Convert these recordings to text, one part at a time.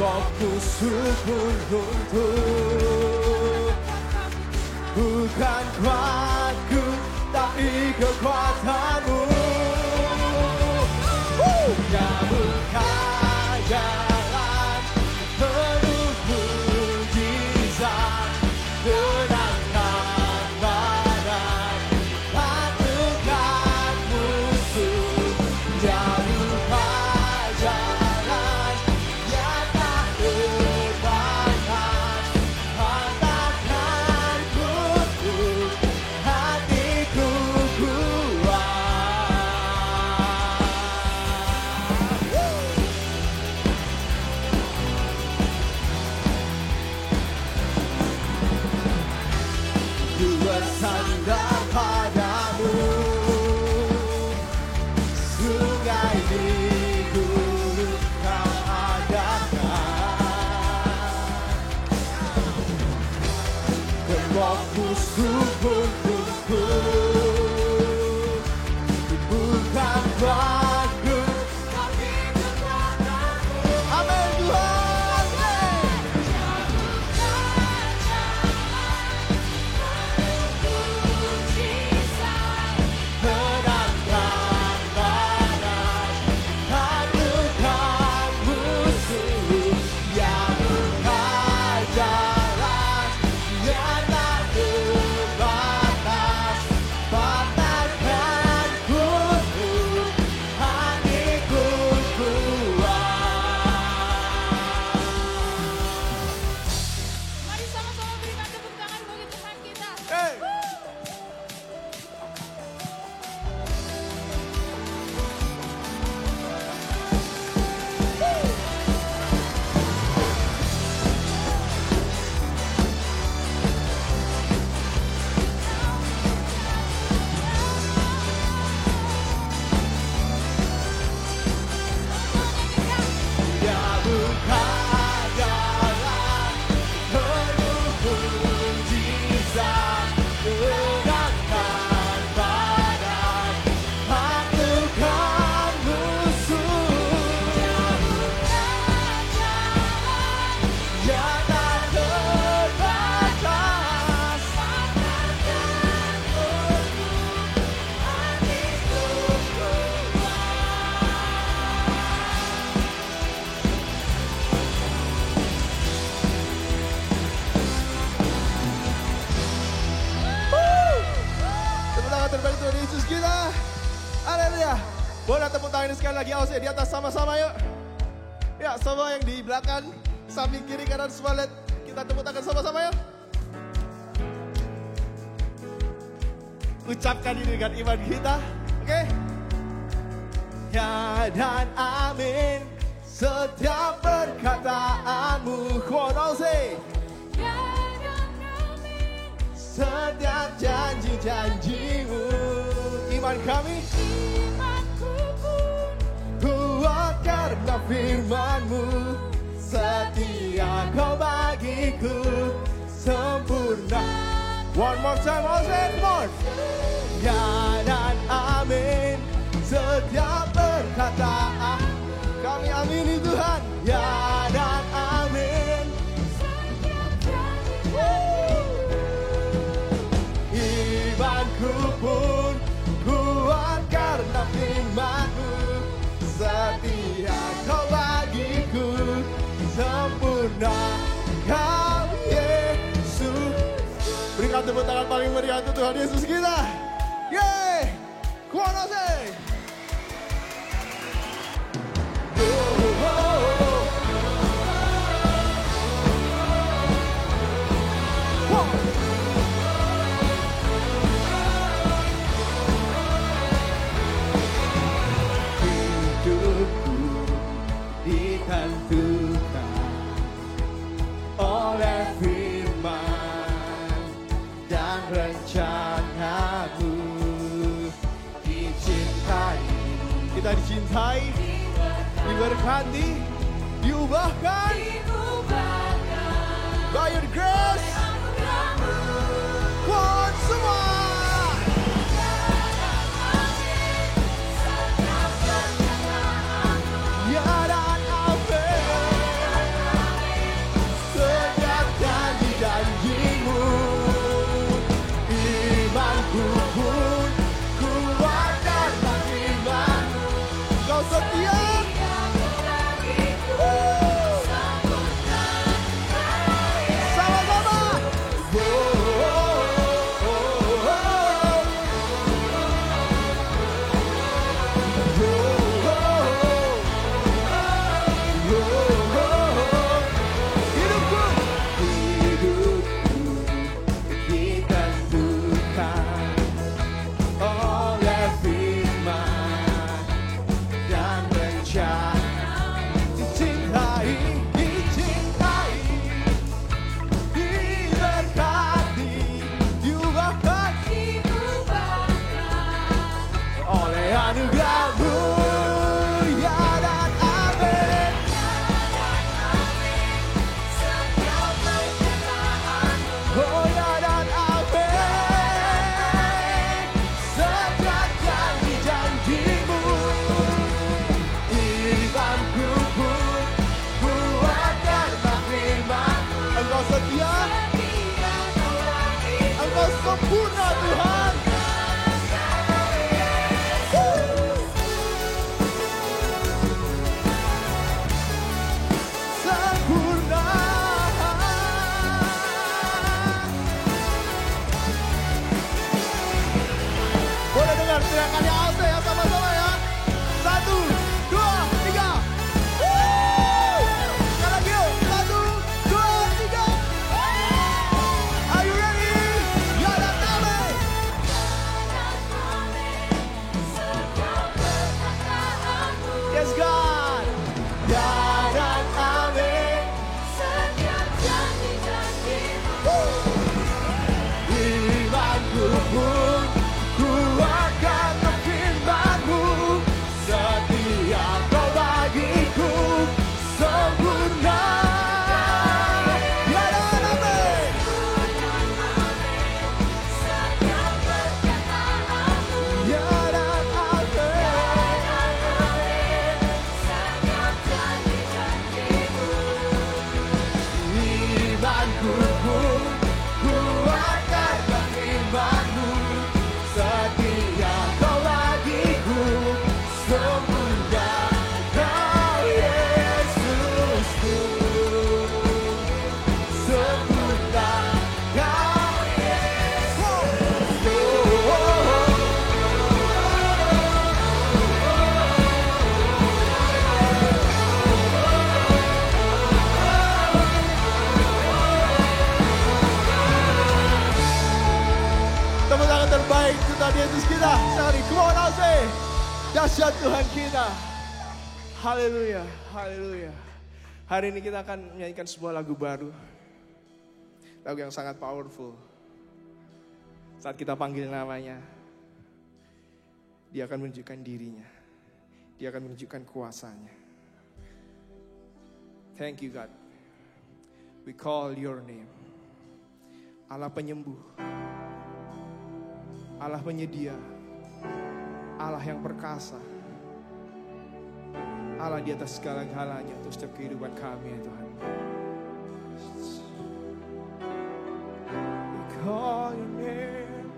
fokus pun runtuh. Bukan kuatku, tapi kekuatanmu. Yang buka jalan penuh mujizat, menangkan badan, patuhkan musuh. Yang buka jalan yang tak terbatas, hantarkan kutuk, hatiku kuat. Bersandar padamu, sungai di gunung kau adakan. Fokusku pun runtuh, bukan kuatku, tapi kekuatanmu. Amin Tuhan. Menangkan badan, patuhkan musuh. Yang buka jalan yang tak terbatas, patahkan kutuk, hatiku kuat. Mari sama-sama berikan tepuk tangan bagi Tuhan kita. Hey. Dia buka jalan penuh mujizat, menangkan badan, patuhkan musuh. Dia buka jalan yang tak terbatas, patahkan kutuk, hatiku Tepuk tangan terbaik Tuhan Yesus kita. Haleluya. Boleh tepuk tangan ini sekali lagi. Awas ya, di atas sama-sama yuk. Ya, semua yang di belakang, samping kiri kanan semua lihat. Kita tepuk tangan sama-sama yuk. Ucapkan ini dengan iman kita. Oke? Ya dan amin setiap perkataanmu. Come on, say. Ya dan amin. Setiap janji-janjimu, iman kami Imanku pun kuat karena firman-Mu. Setia Kau bagiku sempurna. One more time, all say, come on. Ya dan amin setiap perkataan kami amini Tuhan. Ya dan amin. Imanku pun kuat karena firman-Mu. Setia Kau bagiku sempurna Kau Yesus. Berikan tepuk tangan paling meriah untuk Tuhan Yesus kita. Yeay, kuasa say. Hidupku ditentukan oleh firman dan rencana-Mu. Dicintai, kita dicintai, diberkati, diubahkan by your grace. Kuat semua. Ya dan amin. sempurna Tuhan. Sempurna. Boleh dengar teriakannya Alse ya, sama-sama ya. 1, 2, 3. Sekali lagi yuk. 1, 2, 3. Are you ready? Ya dan amin. Yes God. Ya dan amin. Imanku pun ku akan memfirman-Mu. Setia Kau bagiku sempurna. Ya dan amin. Ya dan amin. Imanku pun ku akan memfirman-Mu. Setia Kau bagiku sempurna. Kau Yesusku sempurna. Kau Yesusku. Tepuk tangan terbaik untuk Tuhan Yesus kita. Sekali, come on Alse. Dahsyat Tuhan kita. Haleluya, haleluya. Hari ini kita akan menyanyikan sebuah lagu baru. Lagu yang sangat powerful. Saat kita panggil namanya, Dia akan menunjukkan dirinya. Dia akan menunjukkan kuasanya. Thank you God. We call your name. Allah penyembuh. Allah penyedia, Allah yang perkasa, Allah di atas segala-galanya untuk setiap kehidupan kami ya Tuhan. We call your name.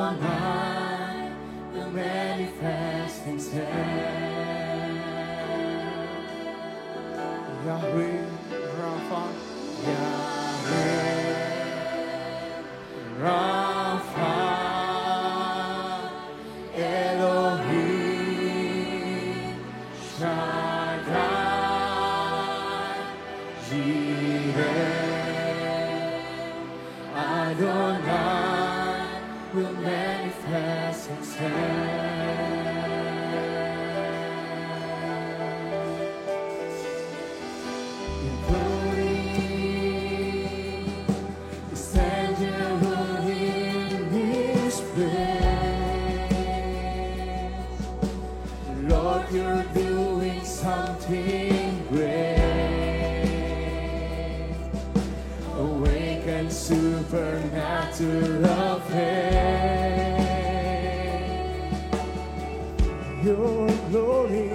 Adonai will manifest himself. Yahweh Rapha, Yahweh Rapha, Elohim Shaddai, Jireh, Adonai will manifest himself. Your glory is tangible in this place. Lord, you're doing something great. Awaken supernatural faith. Your glory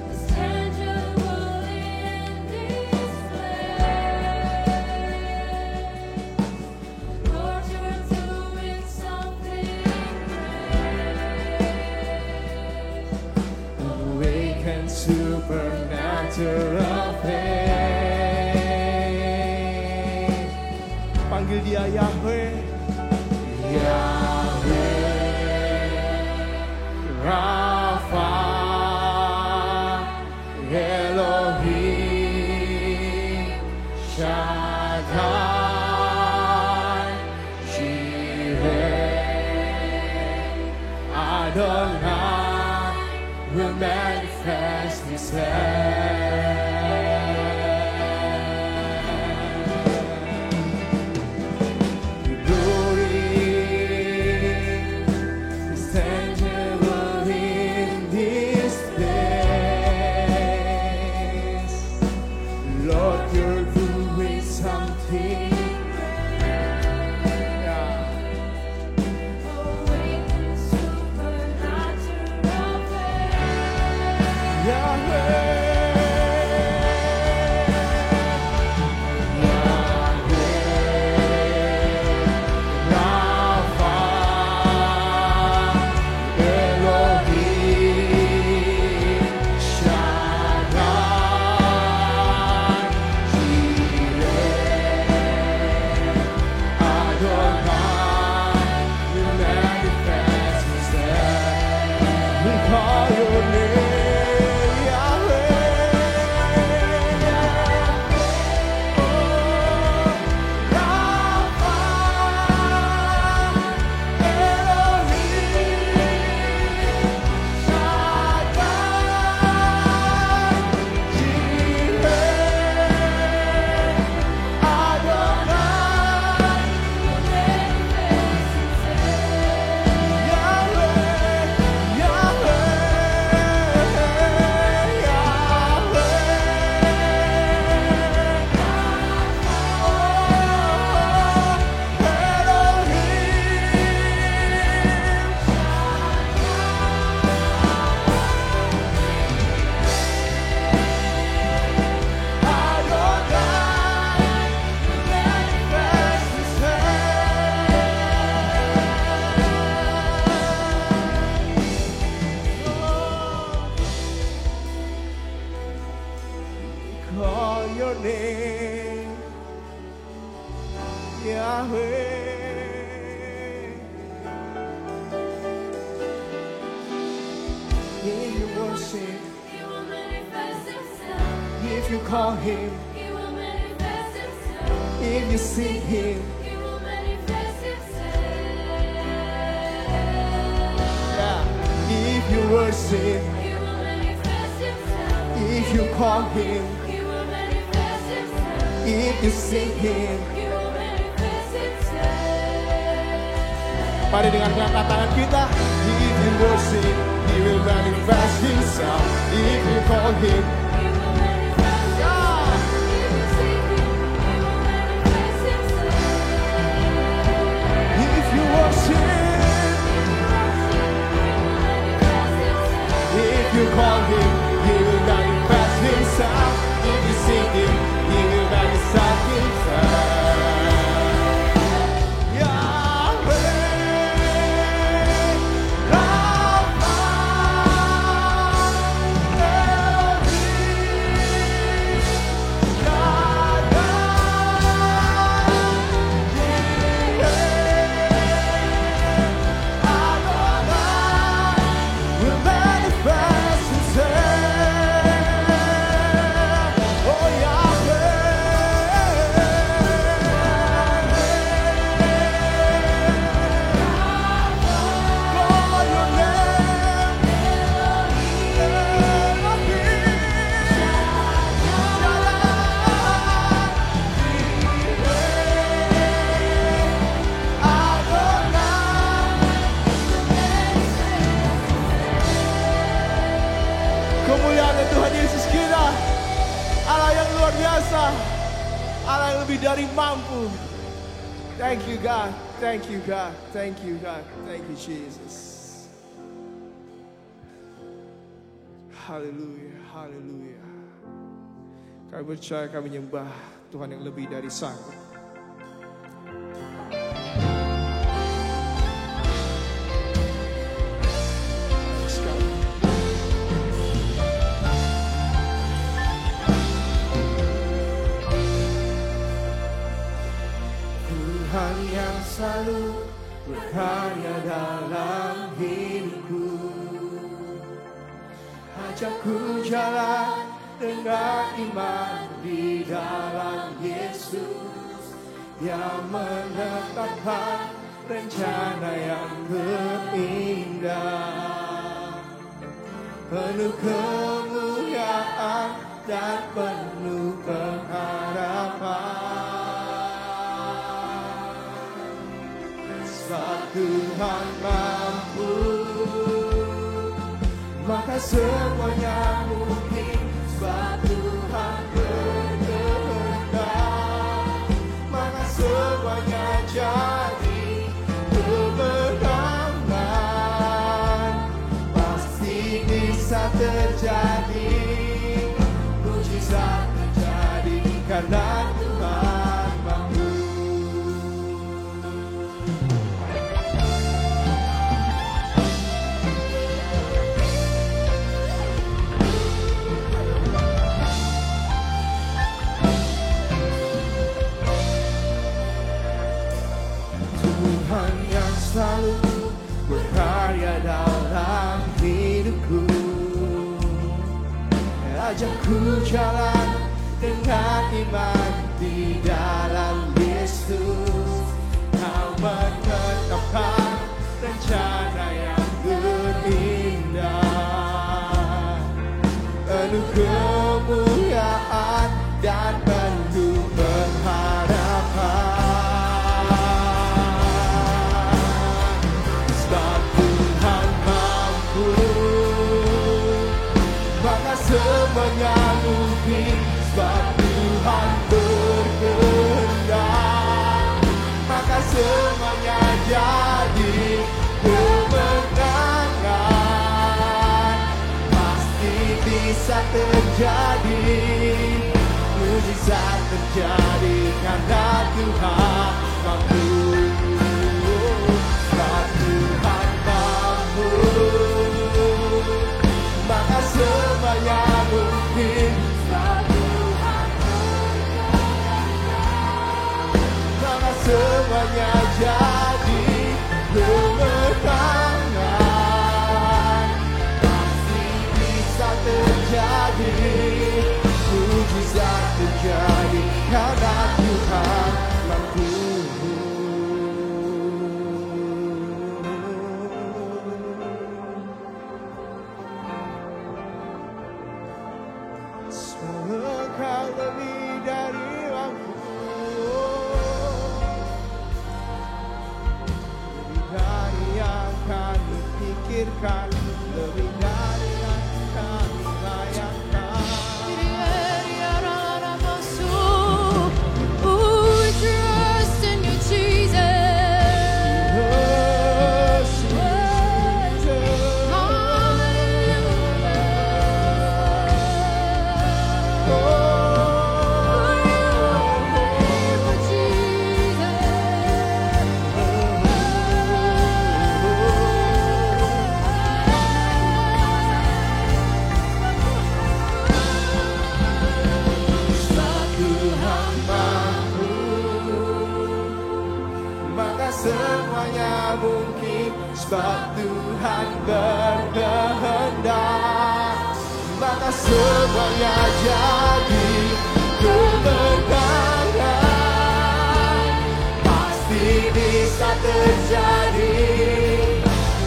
is tangible in this place. Lord, you're doing something great. awaken supernatural faith. panggil Dia Yahweh. Yahweh Rapha, Elohim Shaddai, Jireh, Adonai will manifest himself. everlasting rain. Awaken supernatural faith. Yahweh. Call your name, Yahweh. If you worship, He will manifest himself. if you call him, He will manifest himself. if you seek him, He will manifest himself. if you worship, He will manifest himself. if you call him, He will manifest himself. if you seek him. He will manifest himself. Mari dengan angkat tangan kita. If you worship, he will manifest himself. If you call him, He will manifest himself. If you seek him, he will manifest himself. if you worship, if you call him, he will manifest himself. If you seek him, he will manifest himself. Kemuliaan Tuhan Yesus kita, Allah yang luar biasa, Allah yang lebih dari mampu. Thank you God, thank you God, thank you God, thank you Jesus. Haleluya, haleluya. Kami percaya, kami menyembah Tuhan yang lebih dari sanggup. Tuhan yang selalu berkarya dalam hidupku, ajakku jalan dengan iman di dalam Yesus yang menetapkan rencana yang terindah, penuh kemuliaan dan penuh pengharapan. Sebab Tuhan mampu, maka semuanya mungkin. Sebab Tuhan berkehendak, ajakku jalan dengan iman di dalam Yesus. Kau menetapkan rencana yang terindah, penuh kemuliaan dan penuh pengharapan. Sebab Tuhan mampu, maka semuanya mungkin. Sebab Tuhan berkehendak, maka semuanya jadi kemenangan. Pasti bisa terjadi, mujizat terjadi karena Tuhan mampu. Sebab Tuhan mampu, maka semuanya mungkin. Maka semuanya jadi kemenangan. Pasti bisa terjadi, mujizat terjadi karena Tuhan mampu. Engkau lebih dari mampu, lebih dari yang kami pikirkan, lebih dari yang kami bayangkan. We trust in you, Jesus. Maka semuanya mungkin, sebab Tuhan berkehendak. Maka semuanya jadi kemenangan. Pasti bisa terjadi,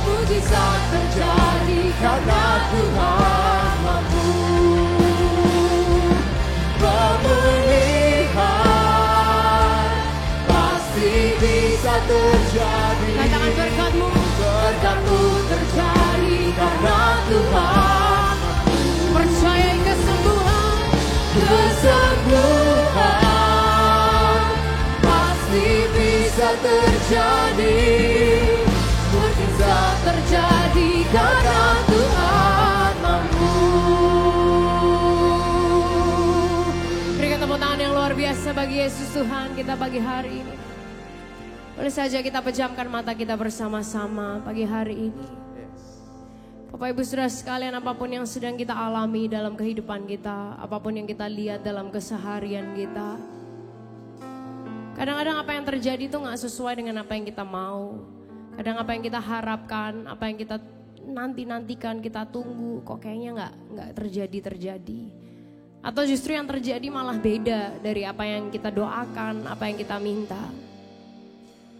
mujizat terjadi karena Tuhan mampu. Pemulihan pasti bisa terjadi. Katakan berkatmu, Berkatmu terjadi karena Tuhan. percaya kesembuhan, Kesembuhan pasti bisa terjadi, mujizat terjadi karena Tuhan mampu. berikan tepuk tangan yang luar biasa bagi Yesus Tuhan kita pagi hari ini. Boleh saja kita pejamkan mata kita bersama-sama pagi hari ini. Bapak Ibu Saudara sekalian, apapun yang sedang kita alami dalam kehidupan kita, apapun yang kita lihat dalam keseharian kita, kadang-kadang apa yang terjadi itu gak sesuai dengan apa yang kita mau. Kadang apa yang kita harapkan, apa yang kita nanti-nantikan, kita tunggu, kok kayaknya gak terjadi. Atau justru yang terjadi malah beda dari apa yang kita doakan, apa yang kita minta.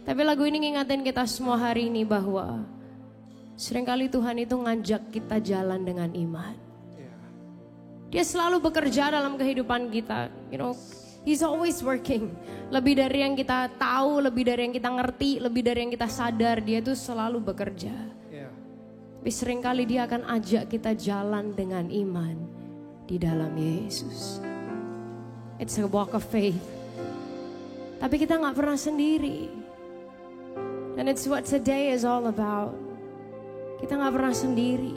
Tapi lagu ini ngingatin kita semua hari ini bahwa seringkali Tuhan itu ngajak kita jalan dengan iman. Dia selalu bekerja dalam kehidupan kita. You know, He's always working. Lebih dari yang kita tahu, lebih dari yang kita ngerti, lebih dari yang kita sadar, Dia itu selalu bekerja. Tapi seringkali Dia akan ajak kita jalan dengan iman di dalam Yesus. It's a walk of faith. Tapi kita gak pernah sendiri. And it's what today is all about. Kita gak pernah sendiri.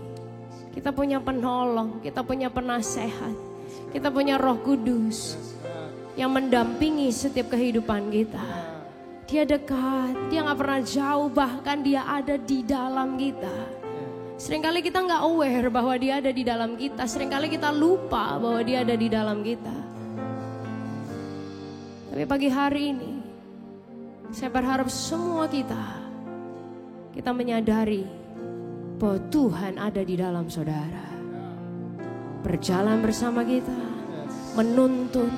Kita punya penolong, kita punya penasehat, kita punya Roh Kudus yang mendampingi setiap kehidupan kita. Dia dekat, Dia gak pernah jauh, bahkan Dia ada di dalam kita. Seringkali kita gak aware bahwa Dia ada di dalam kita. Seringkali kita lupa bahwa Dia ada di dalam kita. Tapi pagi hari ini saya berharap semua kita menyadari bahwa Tuhan ada di dalam saudara. berjalan bersama kita, menuntun,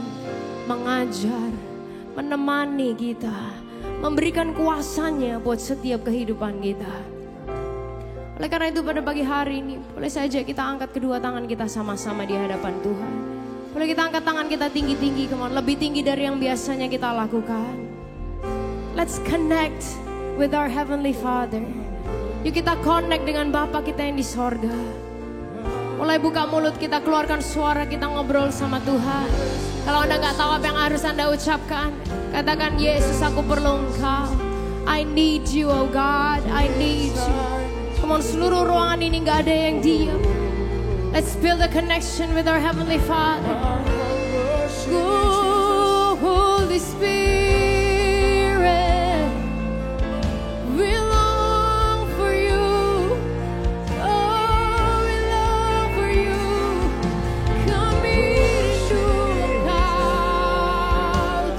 mengajar, menemani kita, memberikan kuasanya buat setiap kehidupan kita. Oleh karena itu pada pagi hari ini, boleh saja kita angkat kedua tangan kita sama-sama di hadapan Tuhan. Boleh kita angkat tangan kita tinggi-tinggi, lebih tinggi dari yang biasanya kita lakukan. Let's connect with our Heavenly Father. Yuk kita connect dengan Bapa kita yang di sorga. Mulai buka mulut kita, keluarkan suara kita ngobrol sama Tuhan. Kalau Anda gak tahu apa yang harus Anda ucapkan, katakan, Yesus aku perlu Engkau. I need you, oh God, I need you. Come on, seluruh ruangan ini gak ada yang diam. Let's build a connection with our Heavenly Father. Go, Holy Spirit, we long for you. Oh, we long for you. Kami rindu Engkau,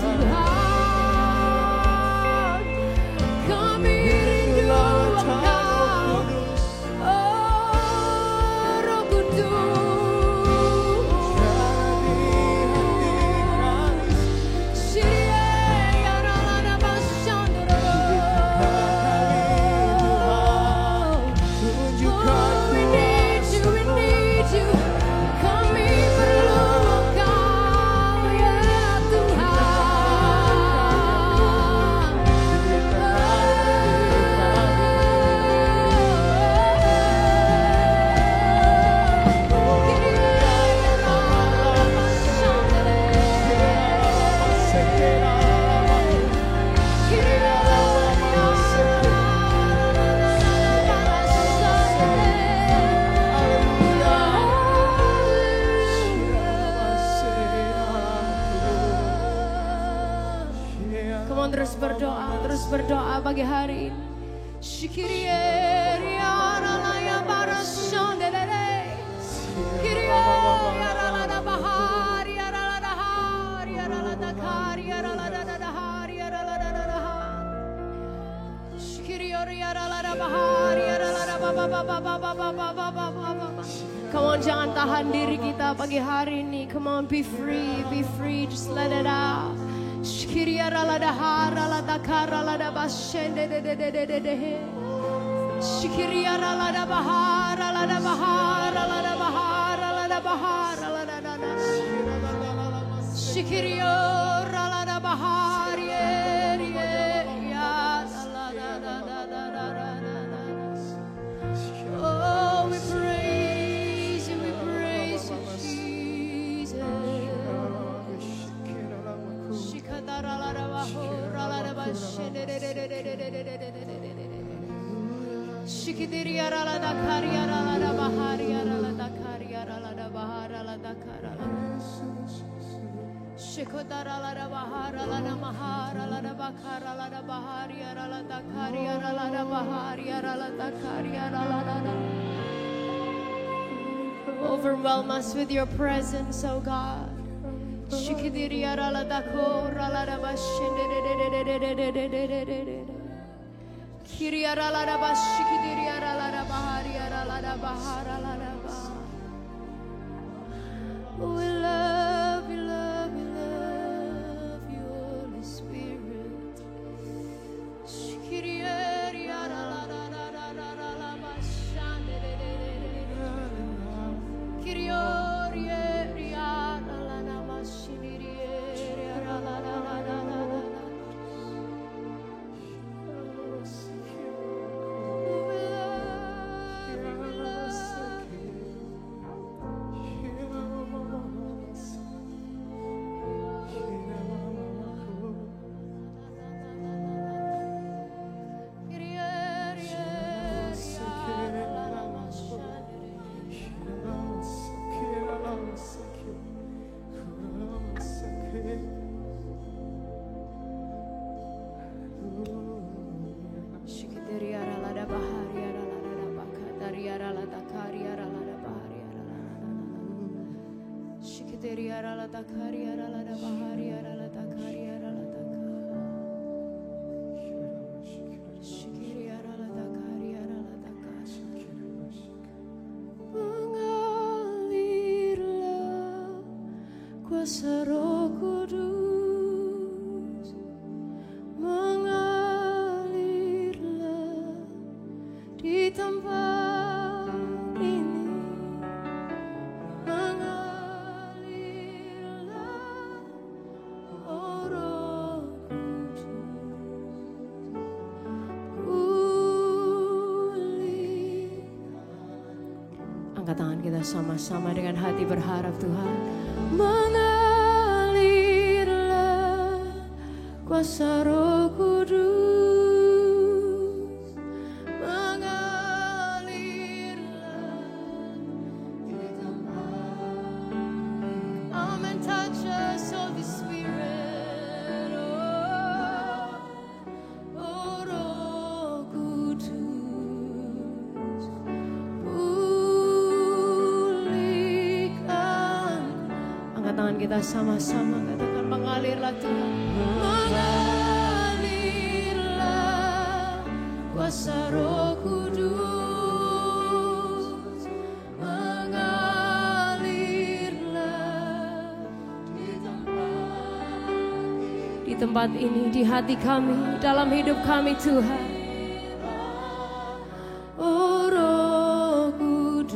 Tuhan. Kami rindu Engkau. Oh, Roh Kudus. Terus berdoa pagi hari ini. Come on, jangan tahan diri kita pagi hari ini. Come on, be free, just let it out. Shikiriara la dahara la dakara la da bashende de. Shikiriara la da bahara la da bahara la da bahara la da bahara la da da. Shikiriara la da bahari ya la da da. Oh, we praise you, Jesus. Overwhelm us with your presence, oh God. Shikidiriara la dakora la da bashende Kiriara la da bashikidiriara la da bahariara la da bahara la da ba. We love you, Holy Spirit. Shikiriara la da bashande Kiriori mengalir Kuasa Roh Kudus mengalirlah di tempat ini, mengalirlah, oh Roh Kudus, pulih. Angkat tangan kita sama-sama dengan hati berharap Tuhan. Mengalirlah kuasa Roh Kudus, mengalirlah di tempat. Amen. Touch us, Holy Spirit. Oh Roh Kudus, tangan kita sama-sama katakan mengalirlah Tuhan, mengalirlah kuasa Roh Kudus, mengalirlah di tempat ini, di hati kami, dalam hidup kami Tuhan. Oh Roh Kudus,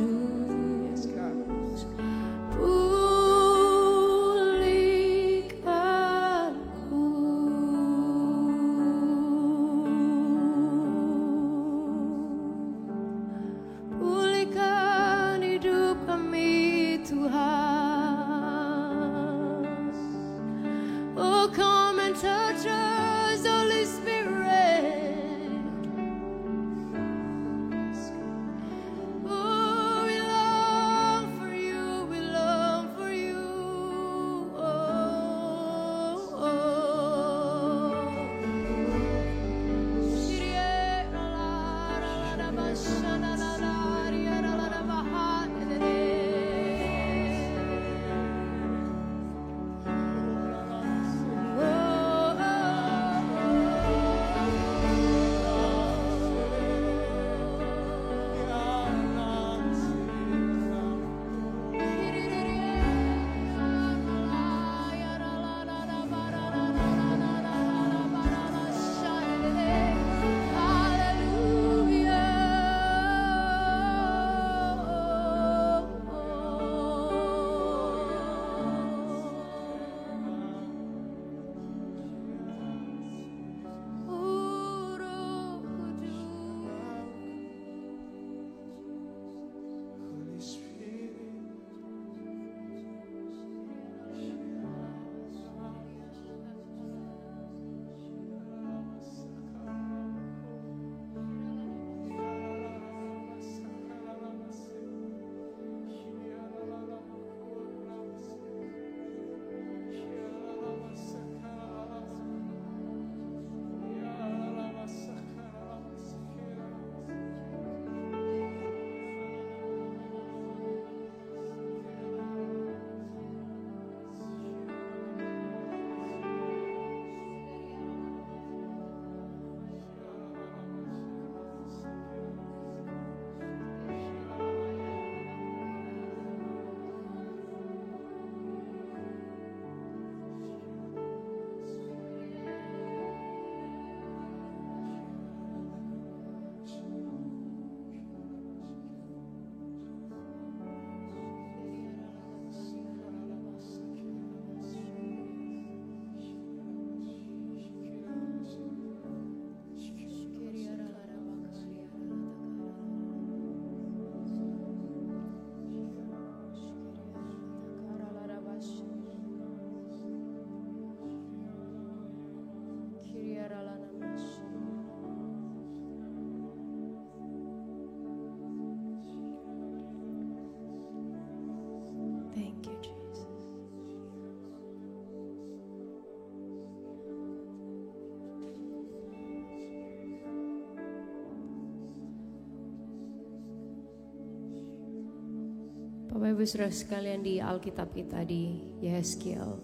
Bapak Ibu Saudara sekalian, di Alkitab kita di Yehezkiel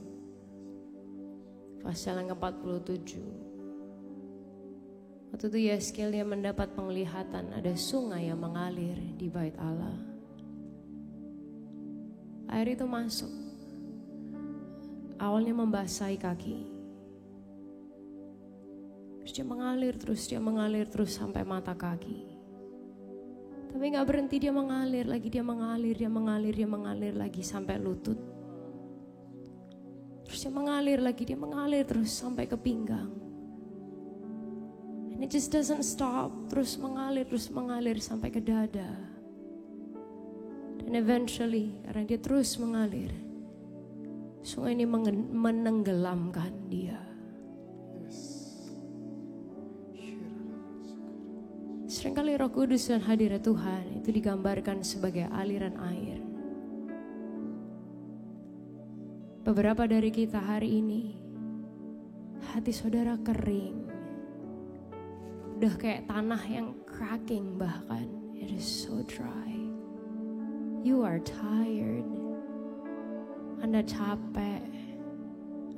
pasal yang ke-47, waktu itu Yehezkiel dia mendapat penglihatan ada sungai yang mengalir di bait Allah. Air itu masuk awalnya membasahi kaki. Terus dia mengalir terus sampai mata kaki. Tapi gak berhenti, dia mengalir lagi, dia mengalir lagi sampai lutut. Terus dia mengalir lagi, dia mengalir terus sampai ke pinggang. And it just doesn't stop, terus mengalir sampai ke dada. Dan eventually, karena dia terus mengalir, sungai ini menenggelamkan dia. Seringkali Roh Kudus dan hadirat Tuhan itu digambarkan sebagai aliran air. Beberapa dari kita hari ini, hati saudara kering. Udah kayak tanah yang cracking bahkan. It is so dry. You are tired. Anda capek.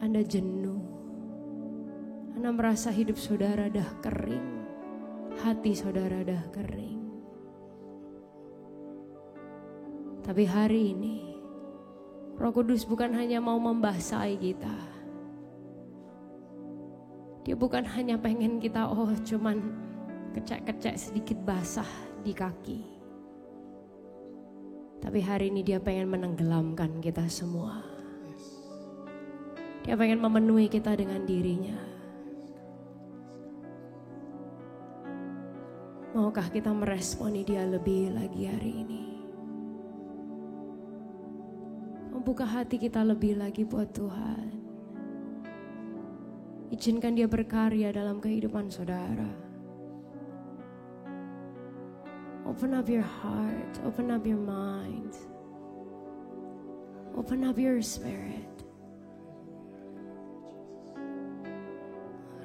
Anda jenuh. Anda merasa hidup saudara dah kering. Hati saudara dah kering. Tapi hari ini Roh Kudus bukan hanya mau membasahi kita. Dia bukan hanya pengen kita cuman kecek-kecek sedikit basah di kaki. Tapi hari ini dia pengen menenggelamkan kita semua. Dia pengen memenuhi kita dengan dirinya. Maukah kita meresponi dia lebih lagi hari ini? Membuka hati kita lebih lagi buat Tuhan. Izinkan dia berkarya dalam kehidupan saudara. Open up your heart, open up your mind, open up your spirit.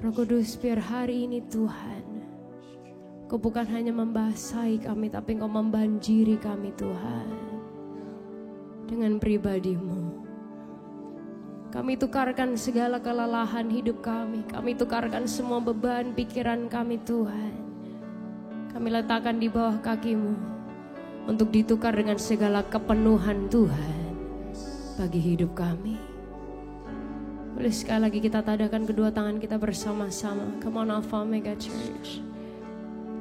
Roh Kudus, biar hari ini Tuhan, Kau bukan hanya membasahi kami, tapi Kau membanjiri kami Tuhan dengan pribadi-Mu. Kami tukarkan segala kelelahan hidup kami. Kami tukarkan semua beban pikiran kami Tuhan. Kami letakkan di bawah kaki-Mu untuk ditukar dengan segala kepenuhan Tuhan bagi hidup kami. Boleh sekali lagi kita tadahkan kedua tangan kita bersama-sama. Come on Alpha Omega Church.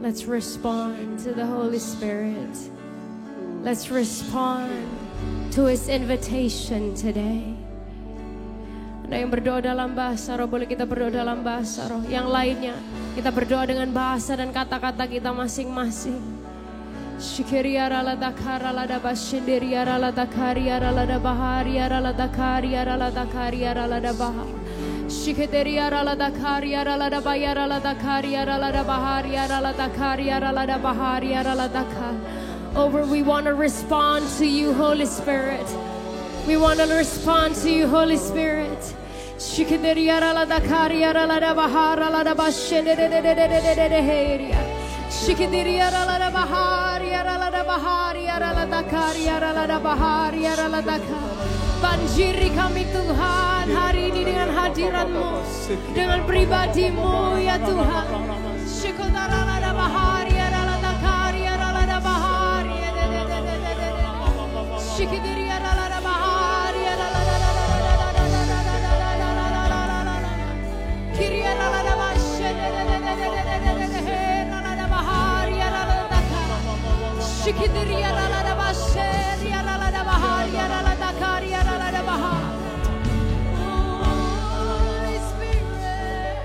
Let's respond to the Holy Spirit. Let's respond to His invitation today. Ada yang berdoa dalam bahasa roh, boleh kita berdoa dalam bahasa roh. Yang lainnya, kita berdoa dengan bahasa dan kata-kata kita masing-masing. Shikiriara la dakara la da bashindiriara la dakariara la da bahariara la dakariara la dakariara la da bahar. Shikiriara la dakariara la da bayara la dakariara la da bahariara la dakariara la da bahariara la dakar. Over, we want to respond to you, Holy Spirit. We want to respond to you, Holy Spirit. Shikiriara la dakariara la da bahara la da bashindiriara. Shikiriara la da bahariara la da bahariara la dakariara la da bahariara la dakar. Banjiri kami Tuhan hari ini dengan hadirat-Mu, dengan pribadi-Mu ya Tuhan. Shikotara la da bahariara la dakariara la da bahariara. Shikiriara la da bahariara la da Kiriara la da Shikiriara la da basheriara la da bahariara la da kariara la da bahar. Holy Spirit,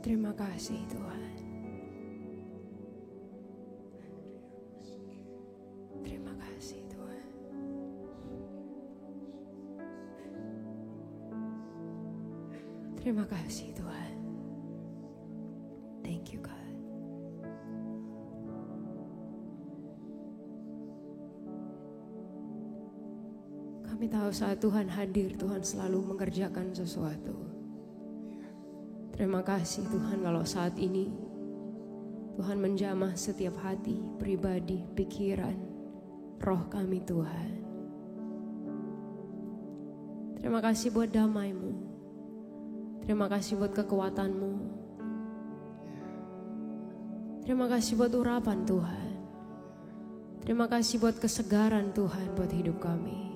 Terima kasih Tuhan. Terima kasih Tuhan. Terima kasih Tuhan. Thank you God. Kami tahu saat Tuhan hadir, Tuhan selalu mengerjakan sesuatu. Terima kasih Tuhan kalau saat ini Tuhan menjamah setiap hati, pribadi, pikiran, roh kami Tuhan. Terima kasih buat damai-Mu. Terima kasih buat kekuatan-Mu. Terima kasih buat urapan Tuhan. Terima kasih buat kesegaran Tuhan buat hidup kami.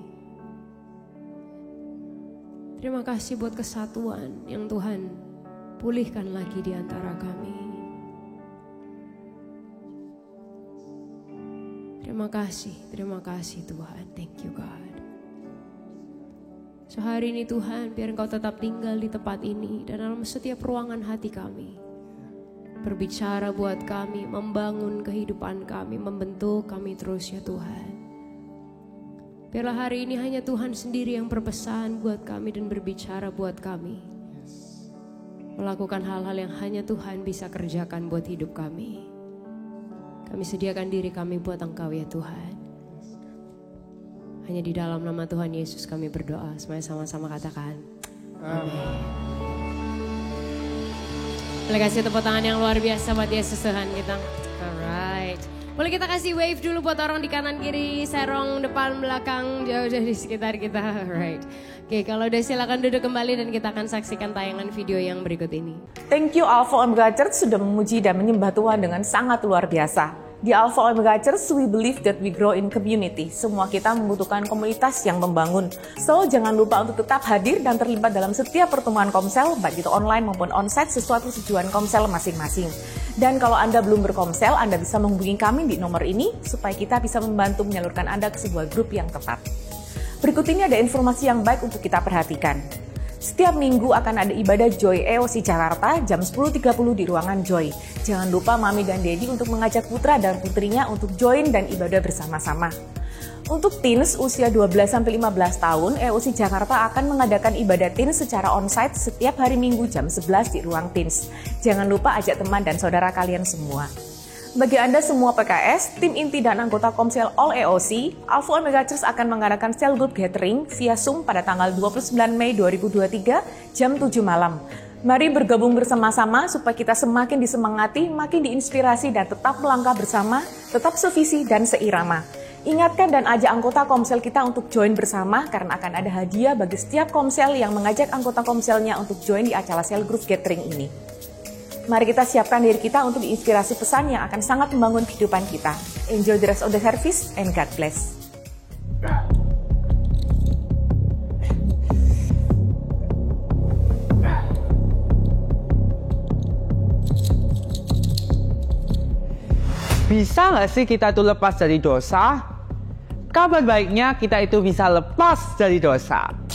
Terima kasih buat kesatuan yang Tuhan pulihkan lagi di antara kami. Terima kasih Tuhan. Thank you God. So hari ini Tuhan, biar Engkau tetap tinggal di tempat ini dan dalam setiap ruangan hati kami. Berbicara buat kami, membangun kehidupan kami, membentuk kami terus ya Tuhan. Biarlah hari ini hanya Tuhan sendiri yang berpesan buat kami dan berbicara buat kami. Melakukan hal-hal yang hanya Tuhan bisa kerjakan buat hidup kami. Kami sediakan diri kami buat Engkau ya Tuhan. Hanya di dalam nama Tuhan Yesus kami berdoa. Semuanya sama-sama katakan amin. Boleh kasih tepuk tangan yang luar biasa buat Yesus Tuhan kita. Alright. Boleh kita kasih wave dulu buat orang di kanan kiri, serong depan belakang, jauh dari sekitar kita. Alright. Oke, kalau udah silakan duduk kembali dan kita akan saksikan tayangan video yang berikut ini. Thank you Alpha Omega Church sudah memuji dan menyembah Tuhan dengan sangat luar biasa. Di Alpha Omega Church, we believe that we grow in community. Semua kita membutuhkan komunitas yang membangun. So, jangan lupa untuk tetap hadir dan terlibat dalam setiap pertemuan Komsel, baik itu online maupun onsite, sesuatu tujuan Komsel masing-masing. Dan kalau Anda belum berkomsel, Anda bisa menghubungi kami di nomor ini, supaya kita bisa membantu menyalurkan Anda ke sebuah grup yang tepat. Berikut ini ada informasi yang baik untuk kita perhatikan. Setiap minggu akan ada ibadah Joy EOC Jakarta jam 10.30 di ruangan Joy. Jangan lupa Mami dan Dedi untuk mengajak putra dan putrinya untuk join dan ibadah bersama-sama. Untuk teens usia 12-15 tahun, EOC Jakarta akan mengadakan ibadah teens secara onsite setiap hari Minggu jam 11 di ruang teens. Jangan lupa ajak teman dan saudara kalian semua. Bagi Anda semua PKS, tim inti dan anggota Komsel All EOC, Alpha Omega Church akan mengadakan cell group gathering via Zoom pada tanggal 29 Mei 2023 jam 7 malam. Mari bergabung bersama-sama supaya kita semakin disemangati, makin diinspirasi dan tetap melangkah bersama, tetap sevisi dan seirama. Ingatkan dan ajak anggota Komsel kita untuk join bersama karena akan ada hadiah bagi setiap Komsel yang mengajak anggota Komselnya untuk join di acara cell group gathering ini. Mari kita siapkan diri kita untuk diinspirasi pesan yang akan sangat membangun kehidupan kita. Enjoy the rest of the service and God bless. Bisa nggak sih kita itu lepas dari dosa? Kabar baiknya kita itu bisa lepas dari dosa.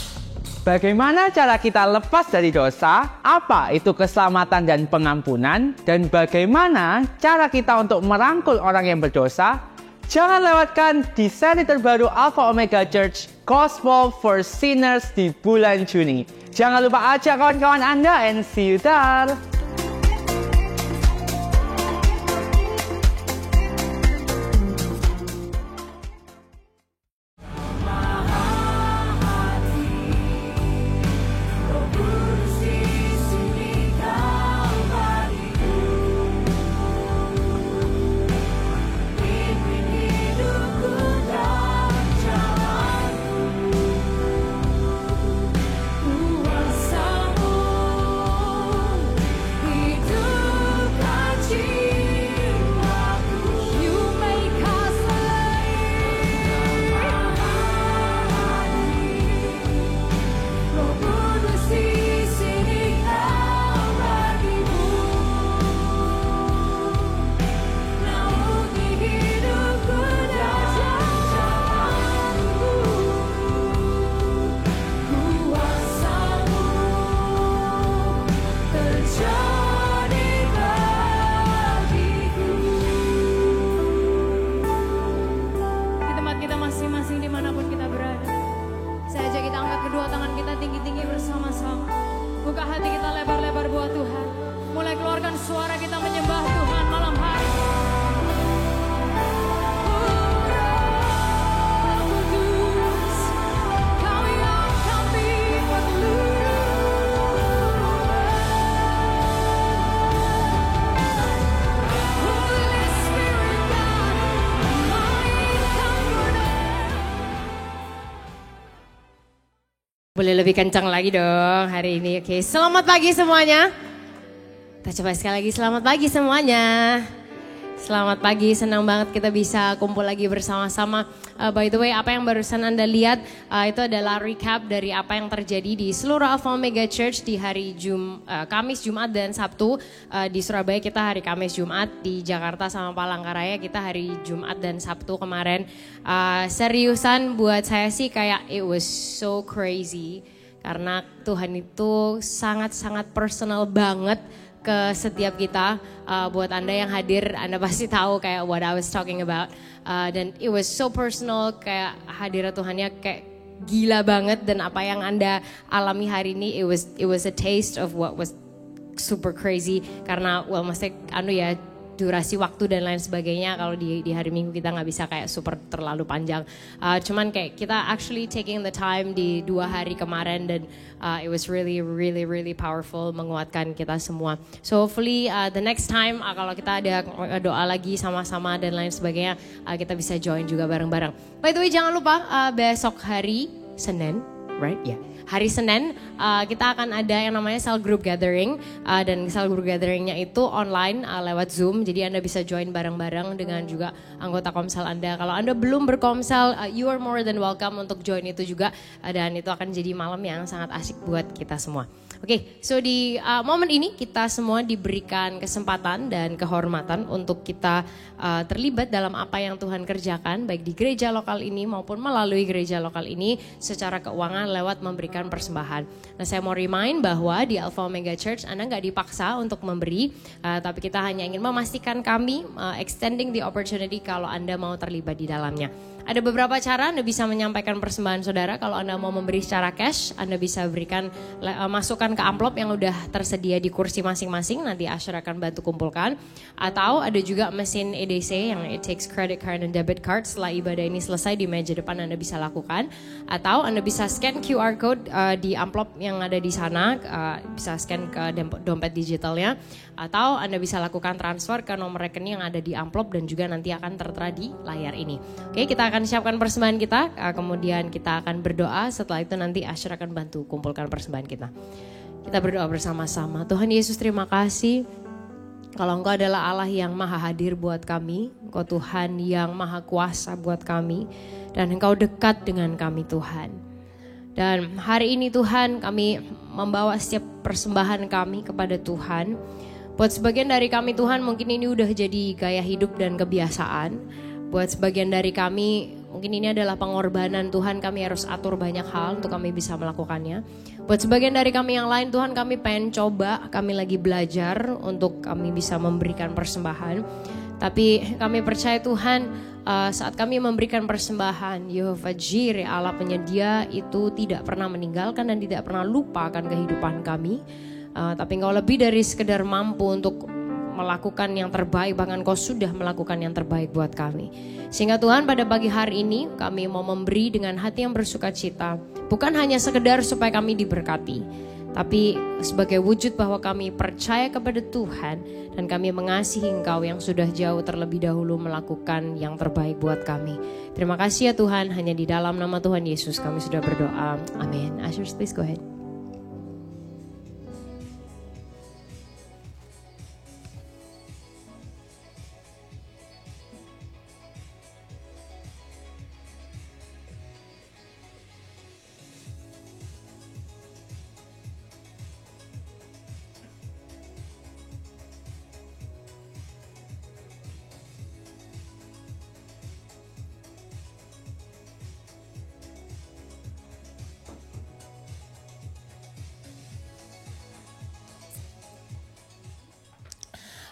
Bagaimana cara kita lepas dari dosa? Apa itu keselamatan dan pengampunan? Dan bagaimana cara kita untuk merangkul orang yang berdosa? Jangan lewatkan di seri terbaru Alpha Omega Church Gospel for Sinners di bulan Juni. Jangan lupa ajak kawan-kawan Anda and see you there. Boleh lebih kencang lagi dong hari ini. Oke, selamat pagi semuanya. Kita coba sekali lagi, selamat pagi semuanya. Selamat pagi, senang banget kita bisa kumpul lagi bersama-sama. By the way, apa yang barusan Anda lihat itu adalah recap dari apa yang terjadi di seluruh Alpha Omega Church di hari Kamis, Jumat, dan Sabtu. Di Surabaya kita hari Kamis, Jumat, di Jakarta sama Palangkaraya kita hari Jumat dan Sabtu kemarin. Seriusan buat saya sih kayak it was so crazy. Karena Tuhan itu sangat-sangat personal banget ke setiap kita. Buat Anda yang hadir, Anda pasti tahu kayak what I was talking about. Dan it was so personal, kayak hadirat Tuhannya kayak gila banget. Dan apa yang Anda alami hari ini, it was a taste of what was super crazy. Karena maksudnya durasi waktu dan lain sebagainya. Kalau di hari Minggu kita nggak bisa kayak super terlalu panjang. Cuman kayak kita actually taking the time di 2 hari kemarin dan it was really really really powerful, menguatkan kita semua. So hopefully the next time kalau kita ada doa lagi sama-sama dan lain sebagainya, kita bisa join juga bareng-bareng. By the way, jangan lupa besok hari Senin, right? Yeah. Hari Senin kita akan ada yang namanya cell group gathering dan cell group gatheringnya itu online lewat Zoom, jadi Anda bisa join bareng-bareng dengan juga anggota komsel Anda. Kalau Anda belum berkomsel, you are more than welcome untuk join itu juga, dan itu akan jadi malam yang sangat asik buat kita semua. Oke, so di momen ini kita semua diberikan kesempatan dan kehormatan untuk kita terlibat dalam apa yang Tuhan kerjakan, baik di gereja lokal ini maupun melalui gereja lokal ini secara keuangan lewat memberikan persembahan. Nah, saya mau remind bahwa di Alpha Omega Church Anda nggak dipaksa untuk memberi, tapi kita hanya ingin memastikan kami extending the opportunity kalau Anda mau terlibat di dalamnya. Ada beberapa cara Anda bisa menyampaikan persembahan saudara. Kalau Anda mau memberi secara cash, Anda bisa berikan masukkan ke amplop yang udah tersedia di kursi masing-masing. Nanti Asher akan bantu kumpulkan. Atau ada juga mesin EDC yang it takes credit card dan debit card. Setelah ibadah ini selesai di meja depan Anda bisa lakukan. Atau Anda bisa scan QR code di amplop yang ada di sana. Bisa scan ke dompet digitalnya. Atau Anda bisa lakukan transfer ke nomor rekening yang ada di amplop dan juga nanti akan tertera di layar ini. Oke, kita akan siapkan persembahan kita, kemudian kita akan berdoa. Setelah itu nanti Asher akan bantu kumpulkan persembahan kita. Kita berdoa bersama-sama. Tuhan Yesus, terima kasih kalau Engkau adalah Allah yang maha hadir buat kami. Engkau Tuhan yang maha kuasa buat kami. Dan Engkau dekat dengan kami Tuhan. Dan hari ini Tuhan kami membawa setiap persembahan kami kepada Tuhan. Buat sebagian dari kami Tuhan mungkin ini udah jadi gaya hidup dan kebiasaan. Buat sebagian dari kami mungkin ini adalah pengorbanan Tuhan, kami harus atur banyak hal untuk kami bisa melakukannya. Buat sebagian dari kami yang lain Tuhan kami pengen coba, kami lagi belajar untuk kami bisa memberikan persembahan. Tapi kami percaya Tuhan saat kami memberikan persembahan, Yehovah Jireh Allah penyedia itu tidak pernah meninggalkan dan tidak pernah lupa akan kehidupan kami. Tapi Engkau lebih dari sekedar mampu untuk melakukan yang terbaik, bahkan Kau sudah melakukan yang terbaik buat kami. Sehingga Tuhan pada pagi hari ini kami mau memberi dengan hati yang bersuka cita. Bukan hanya sekedar supaya kami diberkati, tapi sebagai wujud bahwa kami percaya kepada Tuhan dan kami mengasihi Engkau yang sudah jauh terlebih dahulu melakukan yang terbaik buat kami. Terima kasih ya Tuhan, hanya di dalam nama Tuhan Yesus kami sudah berdoa. Amin. Ushers, please go ahead.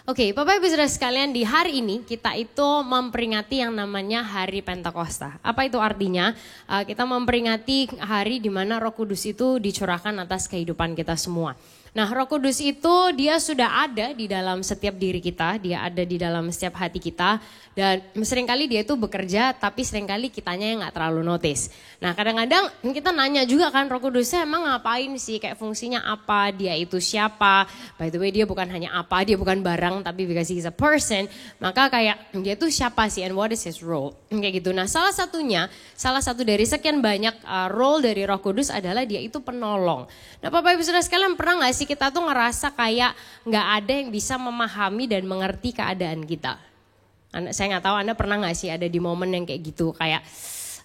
Oke, Bapak Ibu Saudara sekalian, di hari ini kita itu memperingati yang namanya Hari Pentakosta. Apa itu artinya? Kita memperingati hari di mana Roh Kudus itu dicurahkan atas kehidupan kita semua. Nah, Roh Kudus itu dia sudah ada di dalam setiap diri kita, dia ada di dalam setiap hati kita. Dan seringkali dia itu bekerja, tapi seringkali kitanya yang gak terlalu notice. Nah, kadang-kadang kita nanya juga kan, Roh Kudusnya emang ngapain sih, kayak fungsinya apa, dia itu siapa. By the way, dia bukan hanya apa, dia bukan barang, tapi because he's a person. Maka kayak dia itu siapa sih, and what is his role, kayak gitu. Nah, salah satu dari sekian banyak role dari Roh Kudus adalah dia itu penolong. Nah, Bapak Ibu Saudara sekalian, pernah gak sih kita tuh ngerasa kayak gak ada yang bisa memahami dan mengerti keadaan kita? Saya gak tahu Anda pernah gak sih ada di momen yang kayak gitu, kayak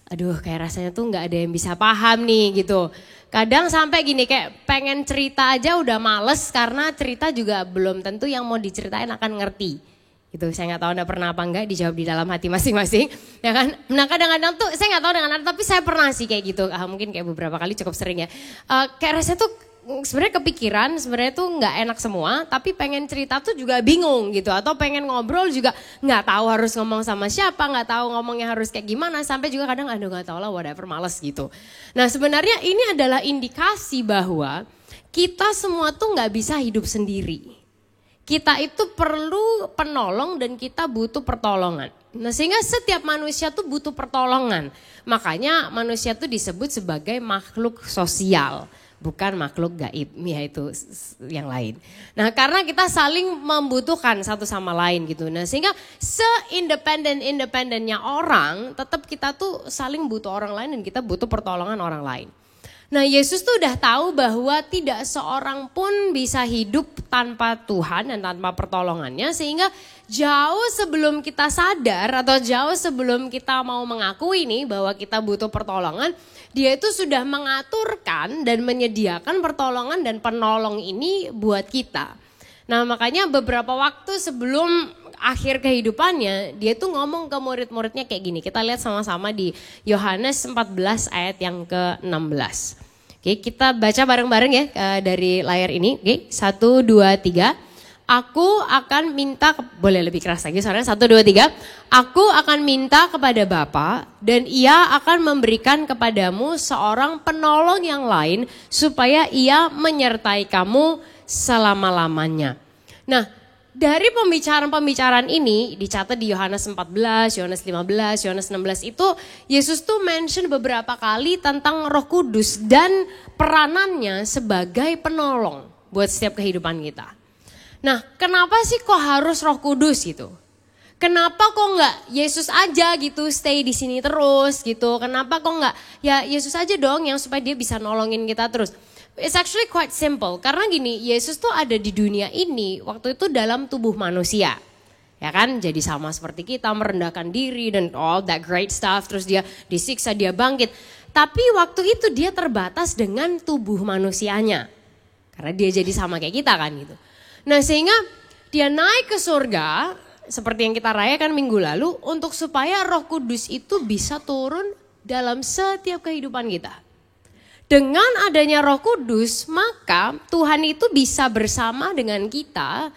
aduh kayak rasanya tuh gak ada yang bisa paham nih gitu. Kadang sampai gini, kayak pengen cerita aja udah males karena cerita juga belum tentu yang mau diceritain akan ngerti. Gitu, saya gak tahu Anda pernah apa enggak, dijawab di dalam hati masing-masing, ya kan? Nah, kadang-kadang tuh saya gak tahu dengan Anda, tapi saya pernah sih kayak gitu, mungkin kayak beberapa kali cukup sering ya. Kayak rasanya tuh sebenarnya kepikiran, sebenarnya tuh nggak enak semua, tapi pengen cerita tuh juga bingung gitu, atau pengen ngobrol juga nggak tahu harus ngomong sama siapa, nggak tahu ngomongnya harus kayak gimana, sampai juga kadang aduh nggak tahu lah, whatever, males gitu. Nah, sebenarnya ini adalah indikasi bahwa kita semua tuh nggak bisa hidup sendiri. Kita itu perlu penolong dan kita butuh pertolongan. Nah, sehingga setiap manusia tuh butuh pertolongan. Makanya manusia tuh disebut sebagai makhluk sosial. Bukan makhluk gaib, yaitu yang lain. Nah, karena kita saling membutuhkan satu sama lain gitu. Nah, sehingga se-independen-independennya orang, tetap kita tuh saling butuh orang lain dan kita butuh pertolongan orang lain. Nah, Yesus tuh udah tahu bahwa tidak seorang pun bisa hidup tanpa Tuhan dan tanpa pertolongannya. Sehingga jauh sebelum kita sadar atau jauh sebelum kita mau mengakui nih bahwa kita butuh pertolongan, dia itu sudah mengaturkan dan menyediakan pertolongan dan penolong ini buat kita. Nah, makanya beberapa waktu sebelum akhir kehidupannya, dia tuh ngomong ke murid-muridnya kayak gini. Kita lihat sama-sama di Yohanes 14 ayat yang ke-16. Oke, kita baca bareng-bareng ya dari layar ini. Oke, 1, 2, 3. Aku akan minta, boleh lebih keras lagi soalnya, 1, 2, 3. Aku akan minta kepada Bapa dan ia akan memberikan kepadamu seorang penolong yang lain supaya ia menyertai kamu selama-lamanya. Nah, dari pembicaraan-pembicaraan ini dicatat di Yohanes 14, Yohanes 15, Yohanes 16 itu Yesus tuh mention beberapa kali tentang Roh Kudus dan peranannya sebagai penolong buat setiap kehidupan kita. Nah, kenapa sih kok harus Roh Kudus gitu? Kenapa kok enggak Yesus aja gitu stay di sini terus gitu? Kenapa kok enggak ya Yesus aja dong yang supaya dia bisa nolongin kita terus? It's actually quite simple. Karena gini, Yesus tuh ada di dunia ini waktu itu dalam tubuh manusia. Ya kan, jadi sama seperti kita, merendahkan diri dan all that great stuff. Terus dia disiksa, dia bangkit. Tapi waktu itu dia terbatas dengan tubuh manusianya. Karena dia jadi sama kayak kita kan gitu. Nah, sehingga dia naik ke surga, seperti yang kita rayakan minggu lalu, untuk supaya Roh Kudus itu bisa turun dalam setiap kehidupan kita. Dengan adanya Roh Kudus, maka Tuhan itu bisa bersama dengan kita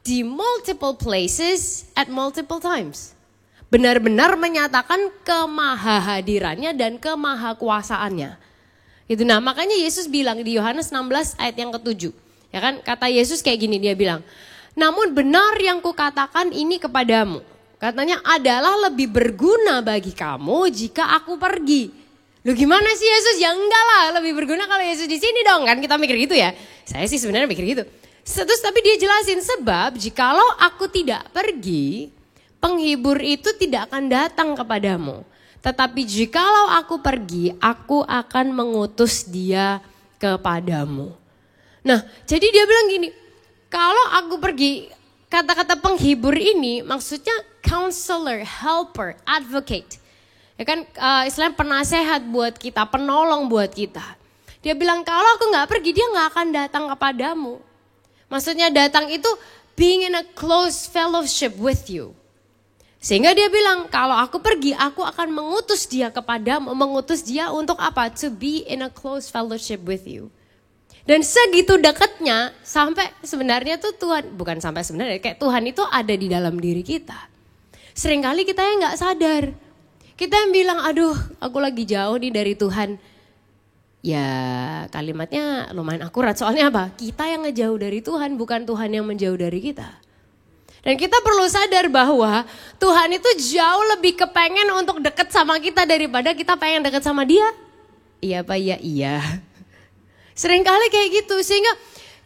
di multiple places at multiple times. Benar-benar menyatakan kemahahadirannya dan kemahakuasaannya. Itu, nah, makanya Yesus bilang di Yohanes 16 ayat yang ke-7. Ya kan, kata Yesus kayak gini, dia bilang, namun benar yang kukatakan ini kepadamu. Katanya adalah lebih berguna bagi kamu jika aku pergi. Lu gimana sih Yesus? Ya enggak lah, lebih berguna kalau Yesus di sini dong, kan kita mikir gitu ya. Saya sih sebenarnya mikir gitu. Terus tapi dia jelasin, sebab jikalau aku tidak pergi, penghibur itu tidak akan datang kepadamu. Tetapi jikalau aku pergi, aku akan mengutus dia kepadamu. Nah, jadi dia bilang gini, kalau aku pergi, kata-kata penghibur ini maksudnya counselor, helper, advocate. Ya kan, istilahnya penasehat buat kita, penolong buat kita. Dia bilang kalau aku gak pergi, dia gak akan datang kepadamu. Maksudnya datang itu being in a close fellowship with you. Sehingga dia bilang kalau aku pergi, aku akan mengutus dia kepadamu. Mengutus dia untuk apa? To be in a close fellowship with you. Dan segitu dekatnya sampai sebenarnya tuh Tuhan, bukan sampai sebenarnya, kayak Tuhan itu ada di dalam diri kita. Seringkali kita yang gak sadar. Kita yang bilang, aduh aku lagi jauh nih dari Tuhan. Ya kalimatnya lumayan akurat, soalnya apa? Kita yang ngejauh dari Tuhan, bukan Tuhan yang menjauh dari kita. Dan kita perlu sadar bahwa Tuhan itu jauh lebih kepengen untuk deket sama kita daripada kita pengen deket sama dia. Iya Pak, iya. Seringkali kayak gitu, sehingga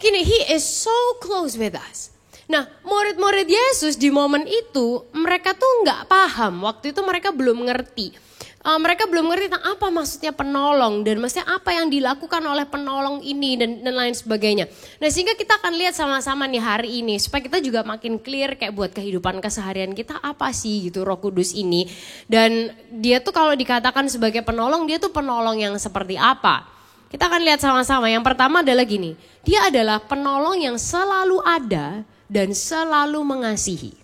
gini, He is so close with us. Nah, murid-murid Yesus di momen itu, mereka tuh nggak paham. Waktu itu mereka belum ngerti. Mereka belum ngerti tentang apa maksudnya penolong. Dan maksudnya apa yang dilakukan oleh penolong ini dan lain sebagainya. Nah, sehingga kita akan lihat sama-sama nih hari ini. Supaya kita juga makin clear kayak buat kehidupan keseharian kita apa sih gitu Roh Kudus ini. Dan dia tuh kalau dikatakan sebagai penolong, dia tuh penolong yang seperti apa. Kita akan lihat sama-sama. Yang pertama adalah gini. Dia adalah penolong yang selalu ada dan selalu mengasihi.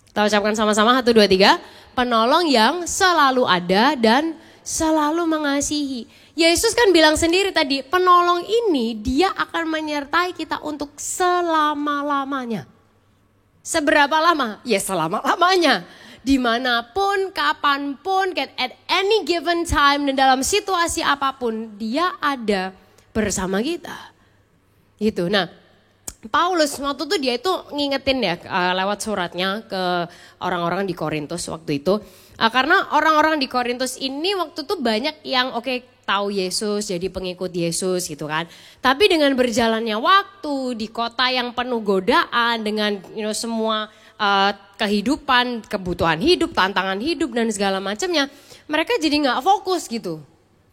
Kita ucapkan sama-sama 1, 2, 3. Penolong yang selalu ada dan selalu mengasihi. Yesus kan bilang sendiri tadi, penolong ini dia akan menyertai kita untuk selama-lamanya. Seberapa lama? Ya selama-lamanya. Dimanapun, kapanpun, at any given time dan dalam situasi apapun, dia ada bersama kita. Gitu. Nah, Paulus waktu itu dia itu ngingetin ya lewat suratnya ke orang-orang di Korintus waktu itu. Karena orang-orang di Korintus ini waktu itu banyak yang tahu Yesus, jadi pengikut Yesus gitu kan. Tapi dengan berjalannya waktu di kota yang penuh godaan dengan semua kehidupan, kebutuhan hidup, tantangan hidup dan segala macamnya, mereka jadi nggak fokus gitu.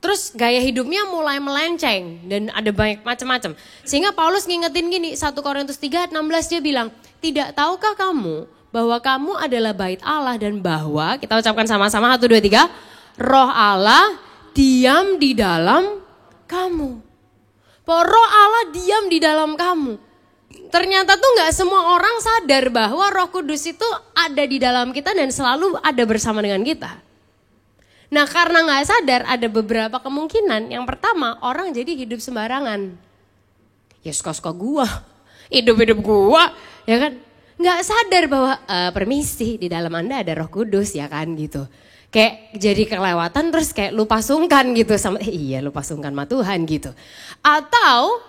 Terus gaya hidupnya mulai melenceng dan ada banyak macam-macam. Sehingga Paulus ngingetin gini, 1 Korintus 3 ayat 16 dia bilang, tidak tahukah kamu bahwa kamu adalah bait Allah dan bahwa, kita ucapkan sama-sama 1, 2, 3, Roh Allah diam di dalam kamu. Bahwa Roh Allah diam di dalam kamu. Ternyata tuh gak semua orang sadar bahwa Roh Kudus itu ada di dalam kita dan selalu ada bersama dengan kita. Nah karena gak sadar ada beberapa kemungkinan. Yang pertama, orang jadi hidup sembarangan. Ya suka-suka gua, hidup-hidup gua, ya kan. Gak sadar bahwa permisi di dalam Anda ada Roh Kudus ya kan gitu. Kayak jadi kelewatan terus kayak lupa sungkan gitu sama iya lupa sungkan sama Tuhan gitu. Atau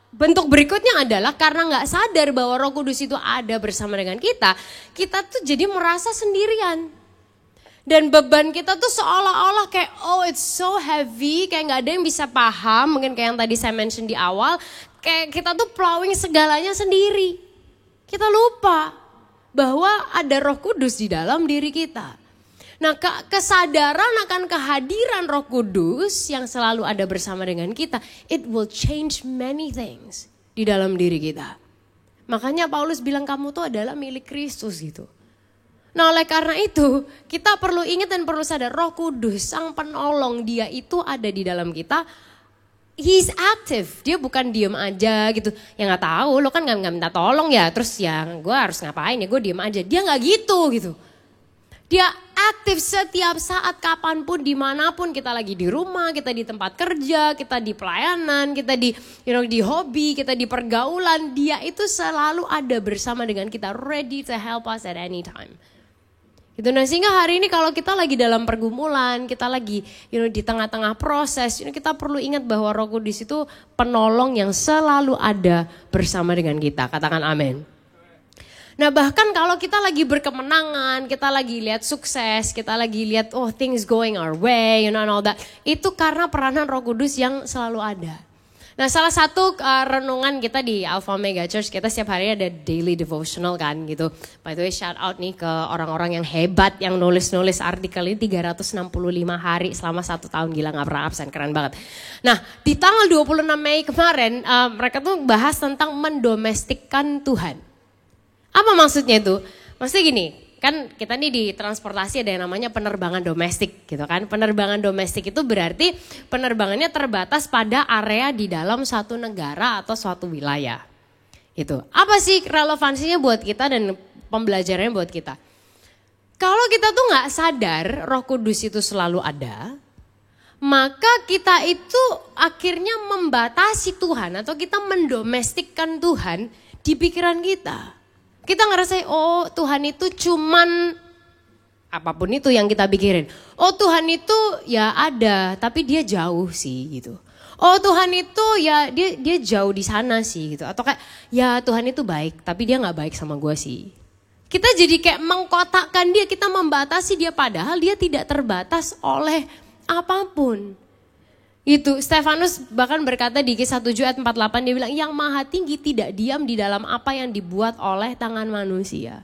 bentuk berikutnya adalah karena gak sadar bahwa Roh Kudus itu ada bersama dengan kita tuh jadi merasa sendirian. Dan beban kita tuh seolah-olah kayak it's so heavy, kayak gak ada yang bisa paham. Mungkin kayak yang tadi saya mention di awal, kayak kita tuh plowing segalanya sendiri. Kita lupa bahwa ada Roh Kudus di dalam diri kita. Nah kesadaran akan kehadiran Roh Kudus yang selalu ada bersama dengan kita, it will change many things di dalam diri kita. Makanya Paulus bilang kamu tuh adalah milik Kristus gitu. Nah oleh karena itu kita perlu ingat dan perlu sadar Roh Kudus sang penolong dia itu ada di dalam kita. He's active, dia bukan diem aja gitu. Ya gak tahu lo kan gak minta tolong ya terus ya gue harus ngapain ya gue diem aja. Dia gak gitu. Dia aktif setiap saat kapanpun dimanapun kita lagi di rumah, kita di tempat kerja, kita di pelayanan, kita di di hobi, kita di pergaulan. Dia itu selalu ada bersama dengan kita ready to help us at any time. Gitu. Nah sehingga hari ini kalau kita lagi dalam pergumulan, kita lagi di tengah-tengah proses, kita perlu ingat bahwa Roh Kudus itu penolong yang selalu ada bersama dengan kita. Katakan amin. Nah bahkan kalau kita lagi berkemenangan, kita lagi lihat sukses, kita lagi lihat things going our way, and all that. Itu karena peranan Roh Kudus yang selalu ada. Nah salah satu renungan kita di Alpha Mega Church, kita setiap hari ada daily devotional kan gitu. By the way shout out nih ke orang-orang yang hebat yang nulis-nulis artikel ini 365 hari selama 1 tahun, gila gak pernah absen, keren banget. Nah di tanggal 26 Mei kemarin mereka tuh bahas tentang mendomestikkan Tuhan. Apa maksudnya itu? Maksudnya gini, kan kita nih di transportasi ada yang namanya penerbangan domestik gitu kan. Penerbangan domestik itu berarti penerbangannya terbatas pada area di dalam suatu negara atau suatu wilayah. Itu. Apa sih relevansinya buat kita dan pembelajarannya buat kita? Kalau kita tuh gak sadar Roh Kudus itu selalu ada, maka kita itu akhirnya membatasi Tuhan atau kita mendomestikkan Tuhan di pikiran kita. Kita ngerasa Tuhan itu cuman apapun itu yang kita pikirin. Tuhan itu ya ada tapi dia jauh sih gitu. Oh Tuhan itu ya dia jauh di sana sih gitu. Atau kayak ya Tuhan itu baik tapi dia gak baik sama gue sih. Kita jadi kayak mengkotakkan dia, kita membatasi dia padahal dia tidak terbatas oleh apapun. Itu Stefanus bahkan berkata di Kisah 7 ayat 48 dia bilang yang maha tinggi tidak diam di dalam apa yang dibuat oleh tangan manusia.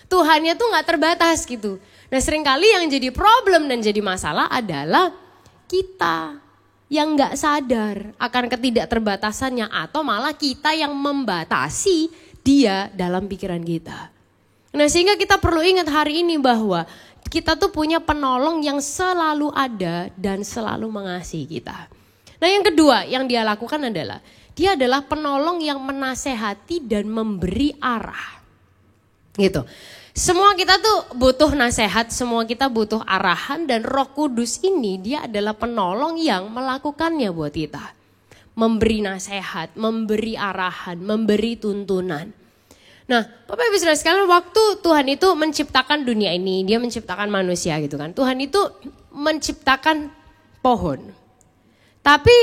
Tuhannya tuh gak terbatas gitu. Nah seringkali yang jadi problem dan jadi masalah adalah kita yang gak sadar akan ketidakterbatasannya atau malah kita yang membatasi dia dalam pikiran kita. Nah sehingga kita perlu ingat hari ini bahwa kita tuh punya penolong yang selalu ada dan selalu mengasihi kita. Nah yang kedua yang dia lakukan adalah dia adalah penolong yang menasehati dan memberi arah. Gitu. Semua kita tuh butuh nasihat, semua kita butuh arahan dan Roh Kudus ini dia adalah penolong yang melakukannya buat kita. Memberi nasihat, memberi arahan, memberi tuntunan. Nah, Bapak Ibu Saudara sekalian, waktu Tuhan itu menciptakan dunia ini, dia menciptakan manusia gitu kan. Tuhan itu menciptakan pohon. Tapi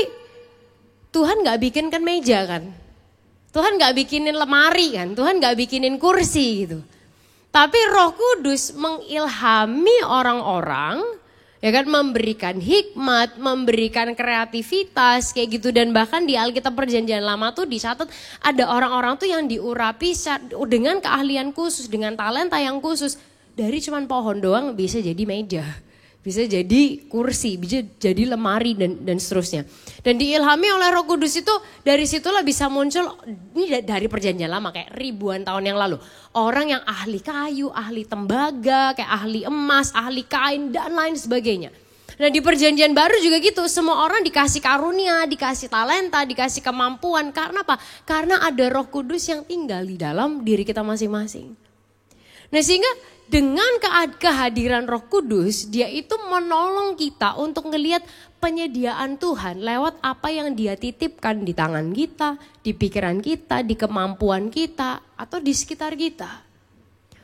Tuhan gak bikinkan meja kan. Tuhan gak bikinin lemari kan, Tuhan gak bikinin kursi gitu. Tapi Roh Kudus mengilhami orang-orang, ya kan, memberikan hikmat, memberikan kreativitas kayak gitu. Dan bahkan di Alkitab Perjanjian Lama tuh dicatat ada orang-orang tuh yang diurapi dengan keahlian khusus, dengan talenta yang khusus. Dari cuman pohon doang bisa jadi meja, bisa jadi kursi, bisa jadi lemari dan seterusnya. Dan diilhami oleh Roh Kudus itu dari situlah bisa muncul, ini dari Perjanjian Lama kayak ribuan tahun yang lalu. Orang yang ahli kayu, ahli tembaga, kayak ahli emas, ahli kain dan lain sebagainya. Nah di Perjanjian Baru juga gitu, semua orang dikasih karunia, dikasih talenta, dikasih kemampuan. Karena apa? Karena ada Roh Kudus yang tinggal di dalam diri kita masing-masing. Nah sehingga dengan kehadiran Roh Kudus, dia itu menolong kita untuk ngelihat penyediaan Tuhan lewat apa yang dia titipkan di tangan kita, di pikiran kita, di kemampuan kita, atau di sekitar kita.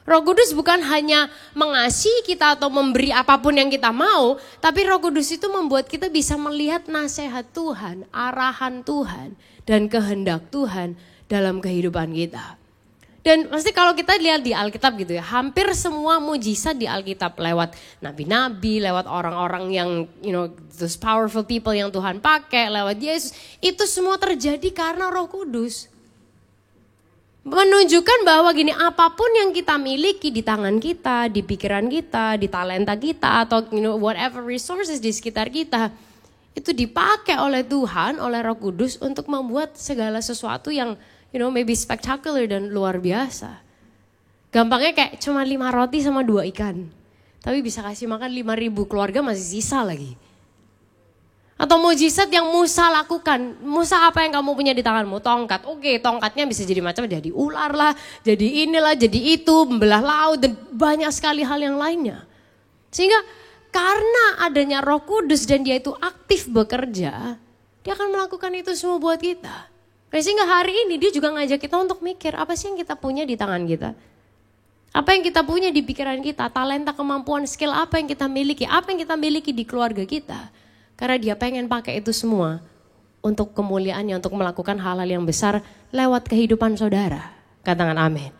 Roh Kudus bukan hanya mengasihi kita atau memberi apapun yang kita mau, tapi Roh Kudus itu membuat kita bisa melihat nasihat Tuhan, arahan Tuhan, dan kehendak Tuhan dalam kehidupan kita. Dan pasti kalau kita lihat di Alkitab gitu ya, hampir semua mujizat di Alkitab lewat nabi-nabi, lewat orang-orang yang those powerful people yang Tuhan pakai, lewat Yesus, itu semua terjadi karena Roh Kudus. Menunjukkan bahwa gini, apapun yang kita miliki di tangan kita, di pikiran kita, di talenta kita, atau whatever resources di sekitar kita, itu dipakai oleh Tuhan, oleh Roh Kudus untuk membuat segala sesuatu yang maybe spectacular dan luar biasa. Gampangnya kayak cuma 5 roti sama 2 ikan. Tapi bisa kasih makan 5.000 keluarga masih sisa lagi. Atau mujizat yang Musa lakukan. Musa apa yang kamu punya di tanganmu? Tongkat. Oke, tongkatnya bisa jadi macam, jadi ular lah, jadi inilah, jadi itu, membelah laut dan banyak sekali hal yang lainnya. Sehingga karena adanya Roh Kudus dan dia itu aktif bekerja, dia akan melakukan itu semua buat kita. Sehingga hari ini dia juga ngajak kita untuk mikir apa sih yang kita punya di tangan kita. Apa yang kita punya di pikiran kita, talenta, kemampuan, skill apa yang kita miliki di keluarga kita. Karena dia pengen pakai itu semua untuk kemuliaannya, untuk melakukan hal-hal yang besar lewat kehidupan saudara. Katakan amin.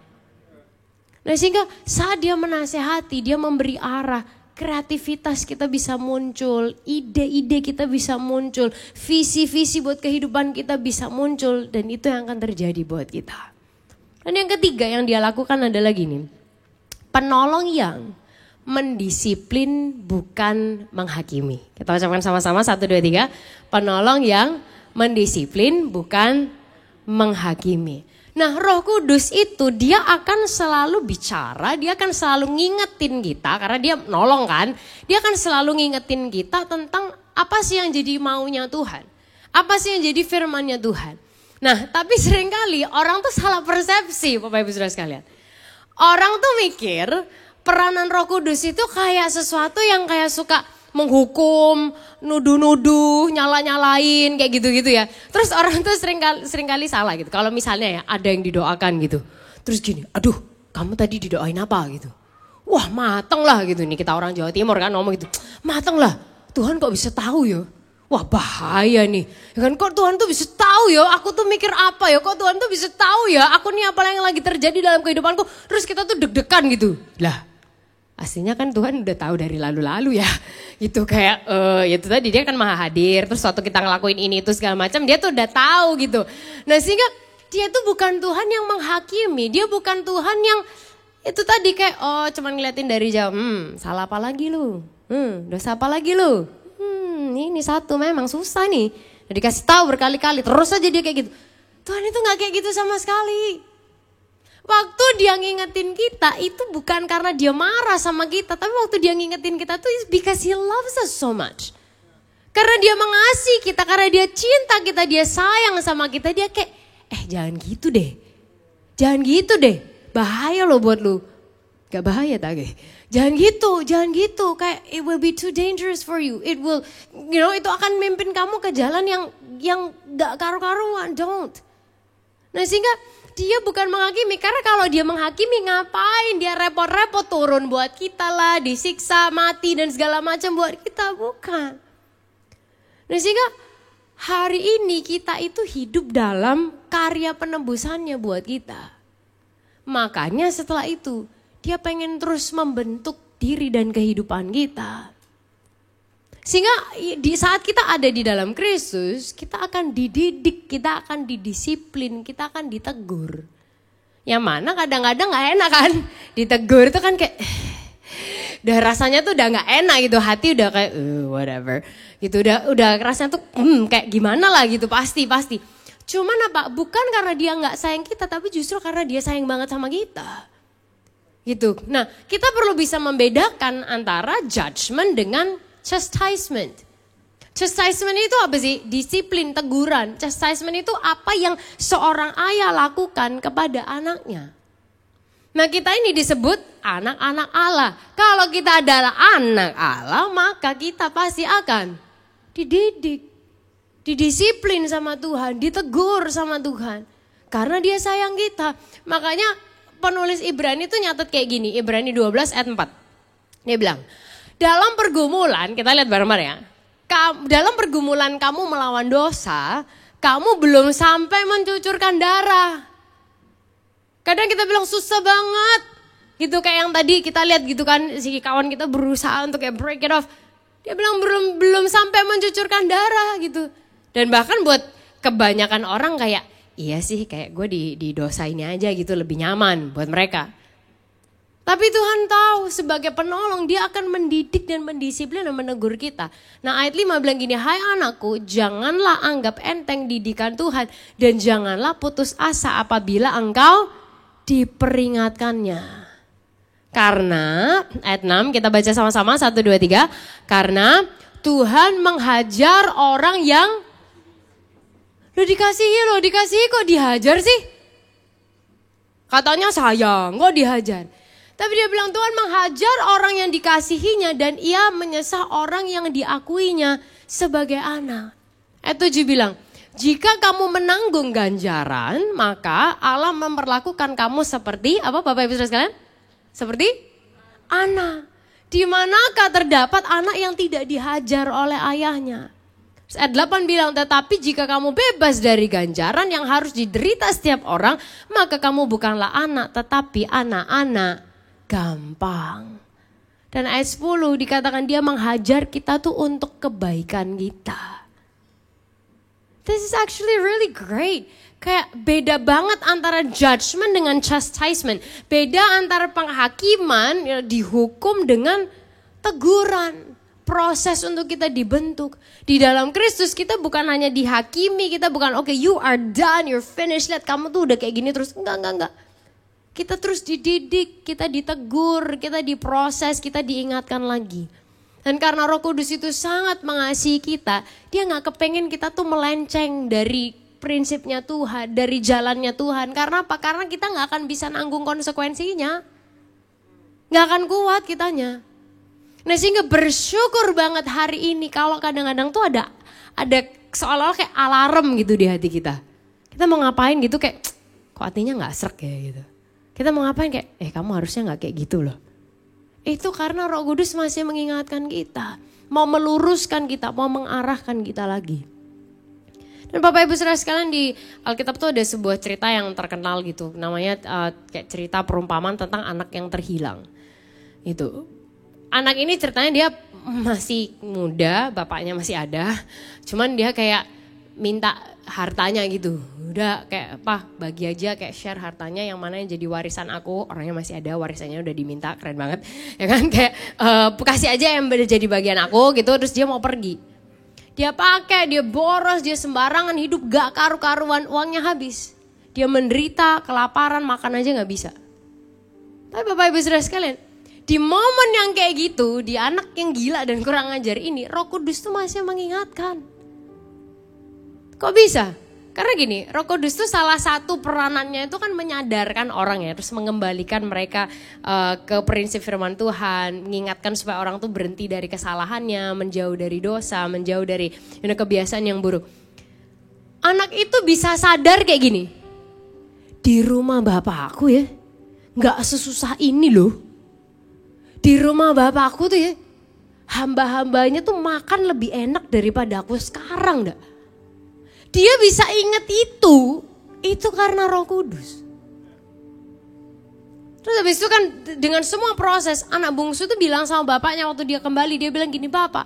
Nah sehingga saat dia menasehati, dia memberi arah, kreativitas kita bisa muncul, ide-ide kita bisa muncul, visi-visi buat kehidupan kita bisa muncul, dan itu yang akan terjadi buat kita. Dan yang ketiga yang dia lakukan adalah gini, penolong yang mendisiplin bukan menghakimi. Kita ucapkan sama-sama 1, 2, 3, penolong yang mendisiplin bukan menghakimi. Nah Roh Kudus itu dia akan selalu bicara, dia akan selalu ngingetin kita karena dia nolong kan. Dia akan selalu ngingetin kita tentang apa sih yang jadi maunya Tuhan. Apa sih yang jadi firmannya Tuhan. Nah tapi seringkali orang tuh salah persepsi Bapak Ibu Saudara sekalian. Orang tuh mikir peranan Roh Kudus itu kayak sesuatu yang kayak suka menghukum, nuduh-nuduh, nyala-nyalain kayak gitu-gitu ya. Terus orang tuh seringkali salah gitu. Kalau misalnya ya ada yang didoakan gitu. Terus gini, aduh kamu tadi didoain apa gitu. Wah mateng lah gitu nih, kita orang Jawa Timur kan ngomong gitu. Mateng lah, Tuhan kok bisa tahu ya. Wah bahaya nih. Ya kan kok Tuhan tuh bisa tahu ya, aku tuh mikir apa ya, kok Tuhan tuh bisa tahu ya, aku nih apa yang lagi terjadi dalam kehidupanku. Terus kita tuh deg-degan gitu. Lah, aslinya kan Tuhan udah tahu dari lalu-lalu ya. Gitu kayak, itu tadi dia kan maha hadir, terus waktu kita ngelakuin ini itu segala macam, dia tuh udah tahu gitu. Nah sehingga dia tuh bukan Tuhan yang menghakimi, dia bukan Tuhan yang itu tadi kayak, cuman ngeliatin dari jauh, salah apa lagi lu? Dosa apa lagi lu? Ini satu memang susah nih. Udah dikasih tahu berkali-kali, terus aja dia kayak gitu. Tuhan itu gak kayak gitu sama sekali. Waktu dia ngingetin kita itu bukan karena dia marah sama kita, tapi waktu dia ngingetin kita tuh because he loves us so much. Karena dia mengasihi kita, karena dia cinta kita, dia sayang sama kita, dia kayak, jangan gitu deh. Jangan gitu deh. Bahaya loh buat lu. Gak bahaya tak? Jangan gitu. Kayak it will be too dangerous for you. It will, itu akan memimpin kamu ke jalan yang gak karu-karuan. Don't. Nah sehingga dia bukan menghakimi. Karena kalau dia menghakimi ngapain? Dia repot-repot turun buat kita lah. Disiksa, mati dan segala macam buat kita. Bukan. Nah sehingga hari ini kita itu hidup dalam karya penebusannya buat kita. Makanya setelah itu dia pengen terus membentuk diri dan kehidupan kita. Sehingga di saat kita ada di dalam Kristus, kita akan dididik, kita akan didisiplin, kita akan ditegur. Yang mana kadang-kadang gak enak kan, ditegur itu kan kayak, udah rasanya tuh udah gak enak gitu, hati udah kayak whatever. Gitu udah rasanya tuh kayak gimana lah gitu, pasti. Cuman apa, bukan karena dia gak sayang kita, tapi justru karena dia sayang banget sama kita. Gitu. Nah, kita perlu bisa membedakan antara judgment dengan chastisement. Chastisement itu apa sih? Disiplin, teguran. Chastisement itu apa yang seorang ayah lakukan kepada anaknya. Nah, kita ini disebut anak-anak Allah. Kalau kita adalah anak Allah, maka kita pasti akan dididik, didisiplin sama Tuhan, ditegur sama Tuhan. Karena dia sayang kita. Makanya penulis Ibrani itu nyatet kayak gini, Ibrani 12 ayat 4. Dia bilang, dalam pergumulan, kita lihat bareng-bareng ya. Dalam pergumulan kamu melawan dosa, kamu belum sampai mencucurkan darah. Kadang kita bilang susah banget. Gitu kayak yang tadi kita lihat gitu kan, si kawan kita berusaha untuk kayak break it off. Dia bilang belum sampai mencucurkan darah gitu. Dan bahkan buat kebanyakan orang kayak, iya sih kayak gue di dosa ini aja gitu lebih nyaman buat mereka. Tapi Tuhan tahu sebagai penolong dia akan mendidik dan mendisiplin dan menegur kita. Nah ayat 5 bilang gini, hai anakku janganlah anggap enteng didikan Tuhan. Dan janganlah putus asa apabila engkau diperingatkannya. Karena ayat 6 kita baca sama-sama 1, 2, 3. Karena Tuhan menghajar orang yang dikasihi kok dihajar sih? Katanya sayang, kok dihajar? Tapi dia bilang Tuhan menghajar orang yang dikasihinya dan ia menyesah orang yang diakuinya sebagai anak. Ayat 7 bilang, jika kamu menanggung ganjaran, maka Allah memperlakukan kamu seperti, apa Bapak Ibu Saudara sekalian? Seperti anak. Di manakah terdapat anak yang tidak dihajar oleh ayahnya? Ayat 8 bilang, tetapi jika kamu bebas dari ganjaran yang harus diderita setiap orang, maka kamu bukanlah anak, tetapi anak-anak gampang. Dan ayat 10 dikatakan dia menghajar kita tuh untuk kebaikan kita. This is actually really great. Kayak beda banget antara judgment dengan chastisement. Beda antara penghakiman, dihukum dengan teguran. Proses untuk kita dibentuk. Di dalam Kristus kita bukan hanya dihakimi, kita bukan oke, you are done, you're finished, lihat kamu tuh udah kayak gini terus. Enggak. Kita terus dididik, kita ditegur, kita diproses, kita diingatkan lagi. Dan karena Roh Kudus itu sangat mengasihi kita, dia gak kepengen kita tuh melenceng dari prinsipnya Tuhan, dari jalannya Tuhan. Karena apa? Karena kita gak akan bisa nanggung konsekuensinya. Gak akan kuat kitanya. Nah sehingga bersyukur banget hari ini kalau kadang-kadang tuh ada seolah-olah kayak alarm gitu di hati kita. Kita mau ngapain gitu kayak kok hatinya gak srek ya gitu. Kita mau ngapain kayak kamu harusnya gak kayak gitu loh. Itu karena Roh Kudus masih mengingatkan kita. mau meluruskan kita, mau mengarahkan kita lagi. Dan Bapak Ibu Saudara sekalian, di Alkitab tuh ada sebuah cerita yang terkenal gitu. Namanya kayak cerita perumpamaan tentang anak yang terhilang. Itu. Anak ini ceritanya dia masih muda, bapaknya masih ada. Cuman dia kayak minta hartanya gitu. Udah kayak bagi aja, kayak share hartanya yang mana yang jadi warisan aku. Orangnya masih ada, warisannya udah diminta, keren banget. Ya kan, kayak kasih aja yang jadi bagian aku gitu. Terus dia mau pergi. Dia pakai, dia boros, dia sembarangan hidup, gak karu-karuan, uangnya habis. Dia menderita, kelaparan, makan aja gak bisa. Tapi Bapak Ibu Saudara sekalian, di momen yang kayak gitu, di anak yang gila dan kurang ajar ini, Roh Kudus tuh masih mengingatkan. Kok bisa? Karena gini, Roh Kudus tuh salah satu peranannya itu kan menyadarkan orang ya, terus mengembalikan mereka ke prinsip firman Tuhan, mengingatkan supaya orang tuh berhenti dari kesalahannya, menjauh dari dosa, menjauh dari kebiasaan yang buruk. Anak itu bisa sadar kayak gini, di rumah bapakku ya, gak sesusah ini loh. Di rumah bapakku tuh ya, hamba-hambanya tuh makan lebih enak daripada aku sekarang dah. Dia bisa ingat itu karena Roh Kudus. Terus habis itu kan dengan semua proses, anak bungsu tuh bilang sama bapaknya waktu dia kembali, dia bilang gini, Bapak,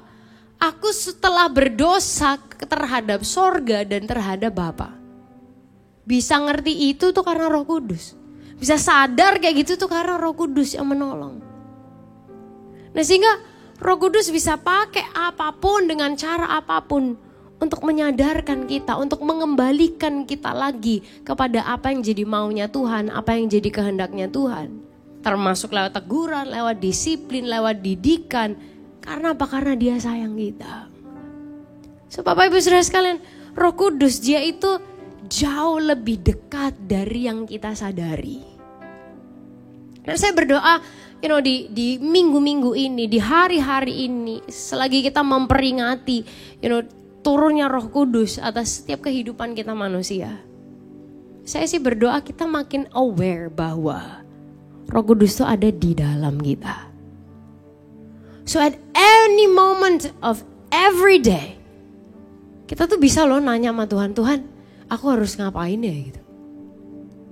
aku setelah berdosa terhadap sorga dan terhadap Bapak. Bisa ngerti itu tuh karena Roh Kudus. Bisa sadar kayak gitu tuh karena Roh Kudus yang menolong. Nah sehingga Roh Kudus bisa pakai apapun dengan cara apapun untuk menyadarkan kita, untuk mengembalikan kita lagi kepada apa yang jadi maunya Tuhan, apa yang jadi kehendaknya Tuhan. Termasuk lewat teguran, lewat disiplin, lewat didikan. Karena apa? Karena dia sayang kita. So Bapak Ibu Saudara sekalian, Roh Kudus dia itu jauh lebih dekat dari yang kita sadari. Dan saya berdoa, di minggu-minggu ini, di hari-hari ini, selagi kita memperingati, turunnya Roh Kudus atas setiap kehidupan kita manusia. Saya sih berdoa kita makin aware bahwa Roh Kudus itu ada di dalam kita. So at any moment of every day, kita tuh bisa loh nanya sama Tuhan, Tuhan aku harus ngapain ya gitu.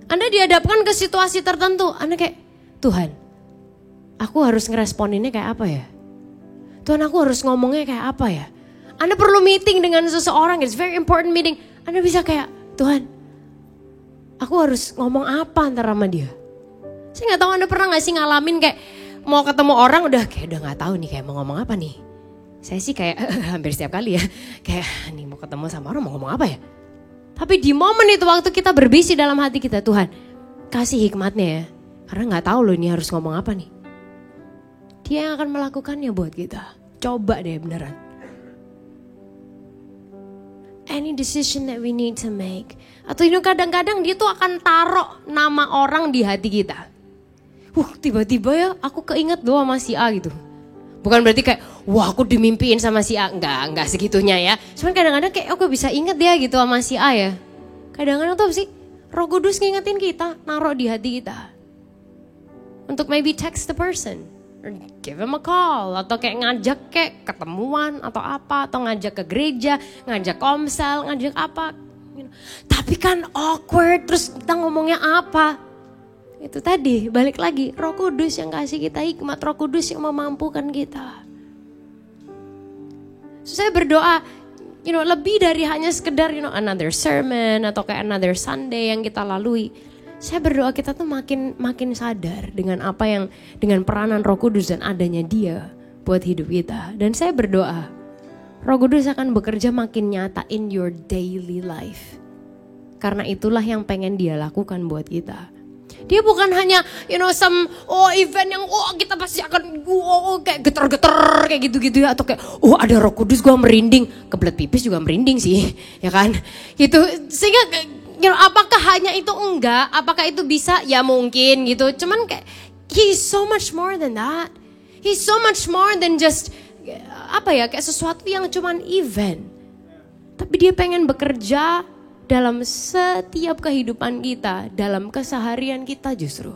Anda dihadapkan ke situasi tertentu, Anda kayak, Tuhan aku harus ngeresponinnya kayak apa ya? Tuhan aku harus ngomongnya kayak apa ya? Anda perlu meeting dengan seseorang, it's very important meeting. Anda bisa kayak, Tuhan, aku harus ngomong apa antara sama dia? Saya gak tahu Anda pernah gak sih ngalamin kayak mau ketemu orang udah gak tahu nih kayak mau ngomong apa nih. Saya sih kayak hampir setiap kali ya, kayak nih mau ketemu sama orang mau ngomong apa ya? Tapi di momen itu waktu kita berbisi dalam hati kita, Tuhan kasih hikmatnya ya. Karena gak tahu loh ini harus ngomong apa nih. Dia yang akan melakukannya buat kita. Coba deh beneran. Any decision that we need to make. Atau kadang-kadang dia tuh akan taruh nama orang di hati kita. Tiba-tiba ya aku keinget doa sama si A gitu. Bukan berarti kayak, wah aku dimimpiin sama si A. Enggak segitunya ya. Cuman kadang-kadang kayak aku bisa inget dia gitu sama si A ya. Kadang-kadang tuh apa sih? Roh Kudus ngingetin kita, naruh di hati kita. Untuk maybe text the person. Or give him a call, atau kayak ngajak kayak ketemuan atau apa, atau ngajak ke gereja, ngajak komsel, ngajak apa. Tapi kan awkward, terus kita ngomongnya apa? Itu tadi, balik lagi, Roh Kudus yang kasih kita hikmat, Roh Kudus yang memampukan kita. So, saya berdoa, lebih dari hanya sekedar another sermon atau kayak another Sunday yang kita lalui. Saya berdoa kita tuh makin sadar dengan dengan peranan Roh Kudus dan adanya Dia buat hidup kita. Dan saya berdoa Roh Kudus akan bekerja makin nyata in your daily life. Karena itulah yang pengen Dia lakukan buat kita. Dia bukan hanya event yang kita pasti akan kayak getar-getar kayak gitu-gitu ya, atau kayak ada Roh Kudus gue merinding, kebelet pipis juga merinding sih, ya kan? Gitu sehingga apakah hanya itu enggak? Apakah itu bisa? Ya mungkin gitu. Cuman kayak he's so much more than that. He's so much more than just kayak sesuatu yang cuman event. Tapi dia pengen bekerja dalam setiap kehidupan kita, dalam keseharian kita justru.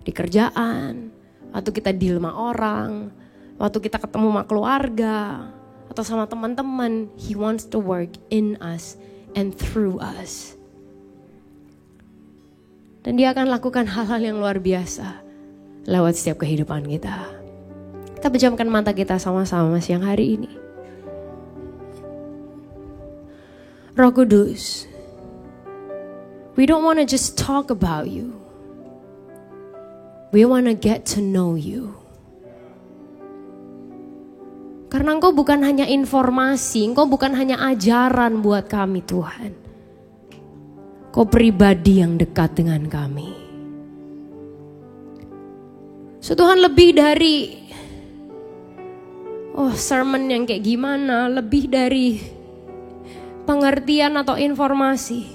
Di kerjaan, atau kita deal sama orang, waktu kita ketemu sama keluarga atau sama teman-teman. He wants to work in us and through us. Dan dia akan lakukan hal-hal yang luar biasa lewat setiap kehidupan kita. Kita pejamkan mata kita sama-sama siang hari ini. Roh Kudus, we don't want to just talk about you. We want to get to know you. Karena Engkau bukan hanya informasi, Engkau bukan hanya ajaran buat kami Tuhan. Kau pribadi yang dekat dengan kami. So Tuhan, lebih dari sermon yang kayak gimana, lebih dari pengertian atau informasi.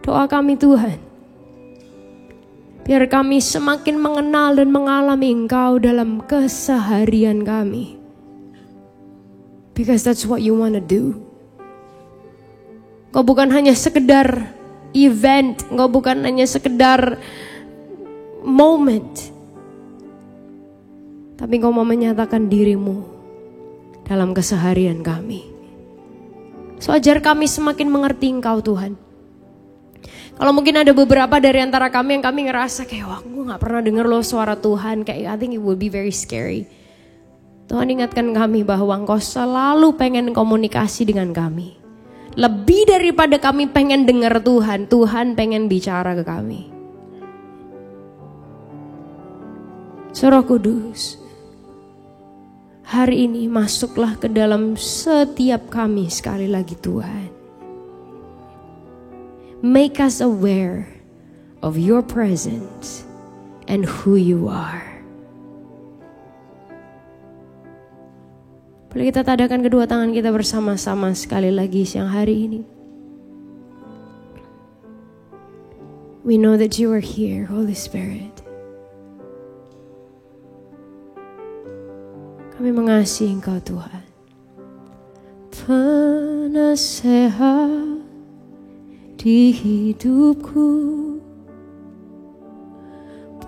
Doa kami Tuhan, biar kami semakin mengenal dan mengalami Engkau dalam keseharian kami. Because that's what you want to do. Engkau bukan hanya sekedar event, Engkau bukan hanya sekedar moment, tapi Engkau mau menyatakan dirimu dalam keseharian kami. So ajar kami semakin mengerti Engkau Tuhan. Kalau mungkin ada beberapa dari antara kami yang kami ngerasa kayak, wah gue gak pernah denger loh suara Tuhan, kayak I think it would be very scary. Tuhan ingatkan kami bahwa Engkau selalu pengen komunikasi dengan kami. Lebih daripada kami pengen dengar Tuhan, Tuhan pengen bicara ke kami. So Roh Kudus, hari ini masuklah ke dalam setiap kami sekali lagi Tuhan. Make us aware of your presence and who you are. Boleh kita tadakan kedua tangan kita bersama-sama sekali lagi siang hari ini. We know that you are here, Holy Spirit. Kami mengasihi Engkau Tuhan. Penasehat di hidupku,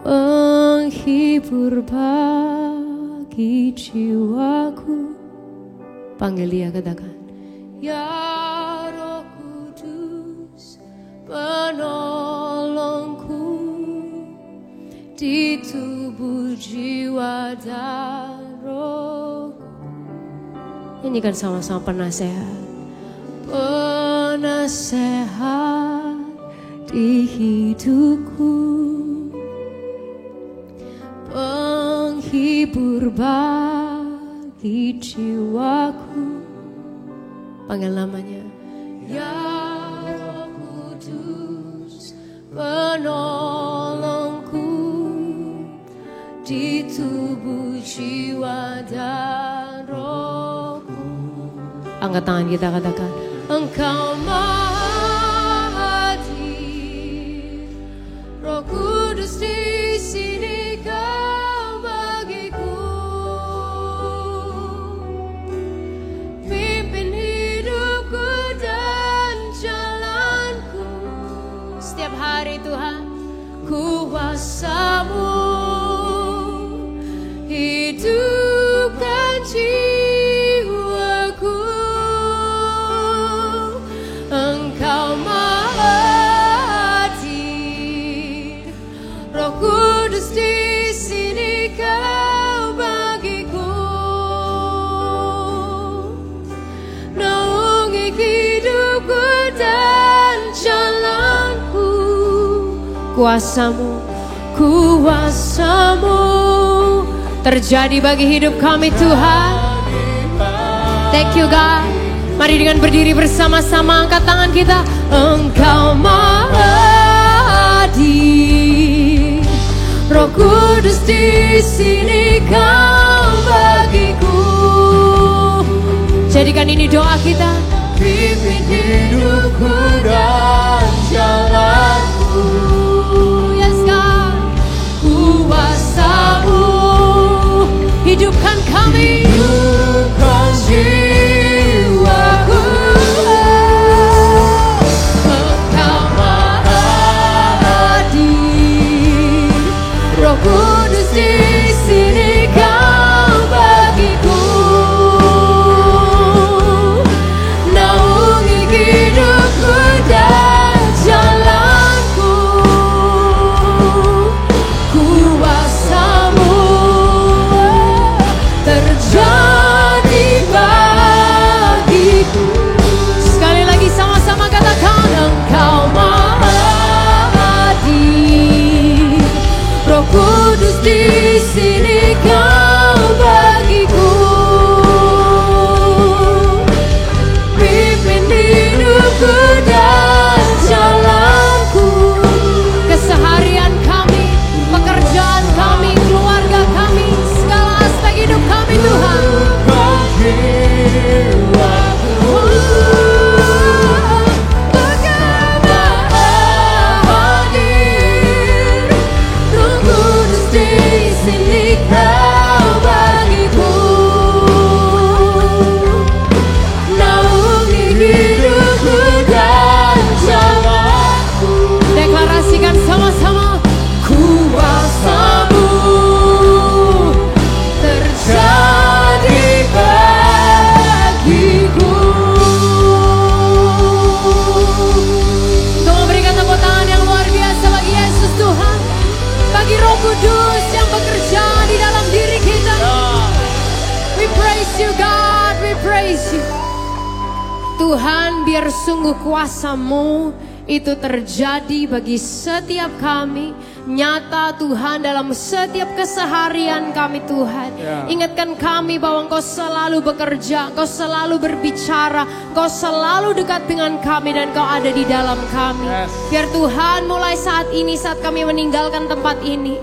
penghibur bagi jiwaku. Panggil dia, katakan, ya Roh Kudus, penolongku di tubuh, jiwa dan rohku. Nyanyikan sama-sama penasehat. Penasehat di hidupku, penghibur bagi jiwaku. Panggil namanya, ya Roh Kudus, penolongku di tubuh, jiwa dan rohku. Angkat tangan kita, katakan, Engkau Maha Hadir, Roh Kudus di sini Kau bagiku. Pimpin hidupku dan jalanku. Setiap hari Tuhan, kuasa-Mu hidupkan jiwaku. Engkau Maha Hadir, Roh Kudus di sini Kau bagiku. Naungi hidupku dan jalanku. Kuasa-Mu, kuasa-Mu terjadi bagi hidup kami Tuhan. Thank you God. Mari dengan berdiri bersama-sama, angkat tangan kita. Engkau Maha Hadir, Roh Kudus di sini Kau bagiku. Jadikan ini doa kita. Pimpin hidupku dan jalanku. Yes God. Kuasa-Mu hidupkan kami. Hidupkan jiwaku. Engkau Maha Hadir, Roh Kudus di sini Kau Tuhan, biar sungguh kuasa-Mu itu terjadi bagi setiap kami, nyata Tuhan dalam setiap keseharian kami Tuhan. Ingatkan kami bahwa Engkau selalu bekerja, Engkau selalu berbicara, Engkau selalu dekat dengan kami dan Engkau ada di dalam kami. Biar Tuhan mulai saat ini, saat kami meninggalkan tempat ini,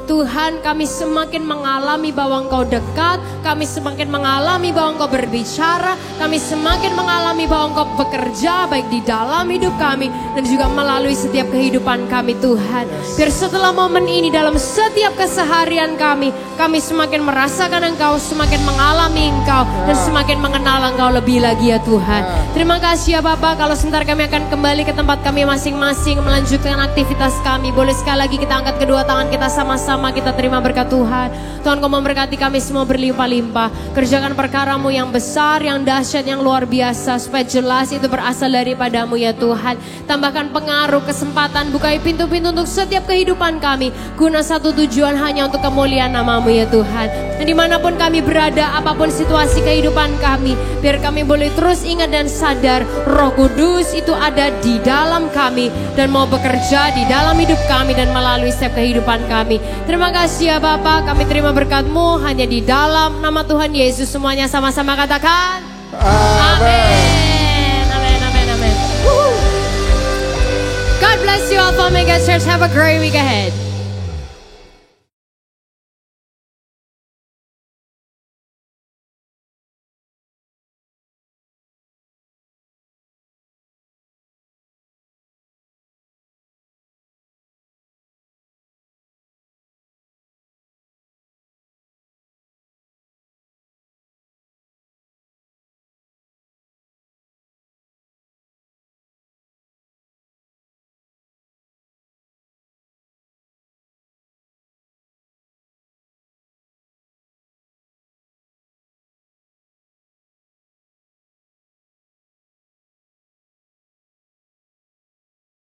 Tuhan, kami semakin mengalami bahwa Engkau dekat, kami semakin mengalami bahwa Engkau berbicara, kami semakin mengalami bahwa Engkau bekerja baik di dalam hidup kami dan juga melalui setiap kehidupan kami Tuhan. Biar setelah momen ini dalam setiap keseharian kami semakin merasakan Engkau, semakin mengalami Engkau dan semakin mengenal Engkau lebih lagi ya Tuhan. Terima kasih ya Bapak, kalau sebentar kami akan kembali ke tempat kami masing-masing melanjutkan aktivitas kami. Boleh sekali lagi kita angkat kedua tangan kita sama-sama. Kita terima berkat Tuhan. Tuhan, Kau memberkati kami semua berlimpah-limpah. Kerjakan perkara-Mu yang besar, yang dahsyat, yang luar biasa, supaya jelas itu berasal daripada-Mu ya Tuhan. Tambahkan pengaruh, kesempatan, bukai pintu-pintu untuk setiap kehidupan kami, guna satu tujuan, hanya untuk kemuliaan nama-Mu ya Tuhan. Dan dimanapun kami berada, apapun situasi kehidupan kami, biar kami boleh terus ingat dan sadar Roh Kudus itu ada di dalam kami dan mau bekerja di dalam hidup kami dan melalui setiap kehidupan kami. Terima kasih ya Bapak, kami terima berkat-Mu hanya di dalam nama Tuhan Yesus. Semuanya sama-sama katakan amin. Amin, amin, amin. God bless you all, Omega Church. Have a great week ahead.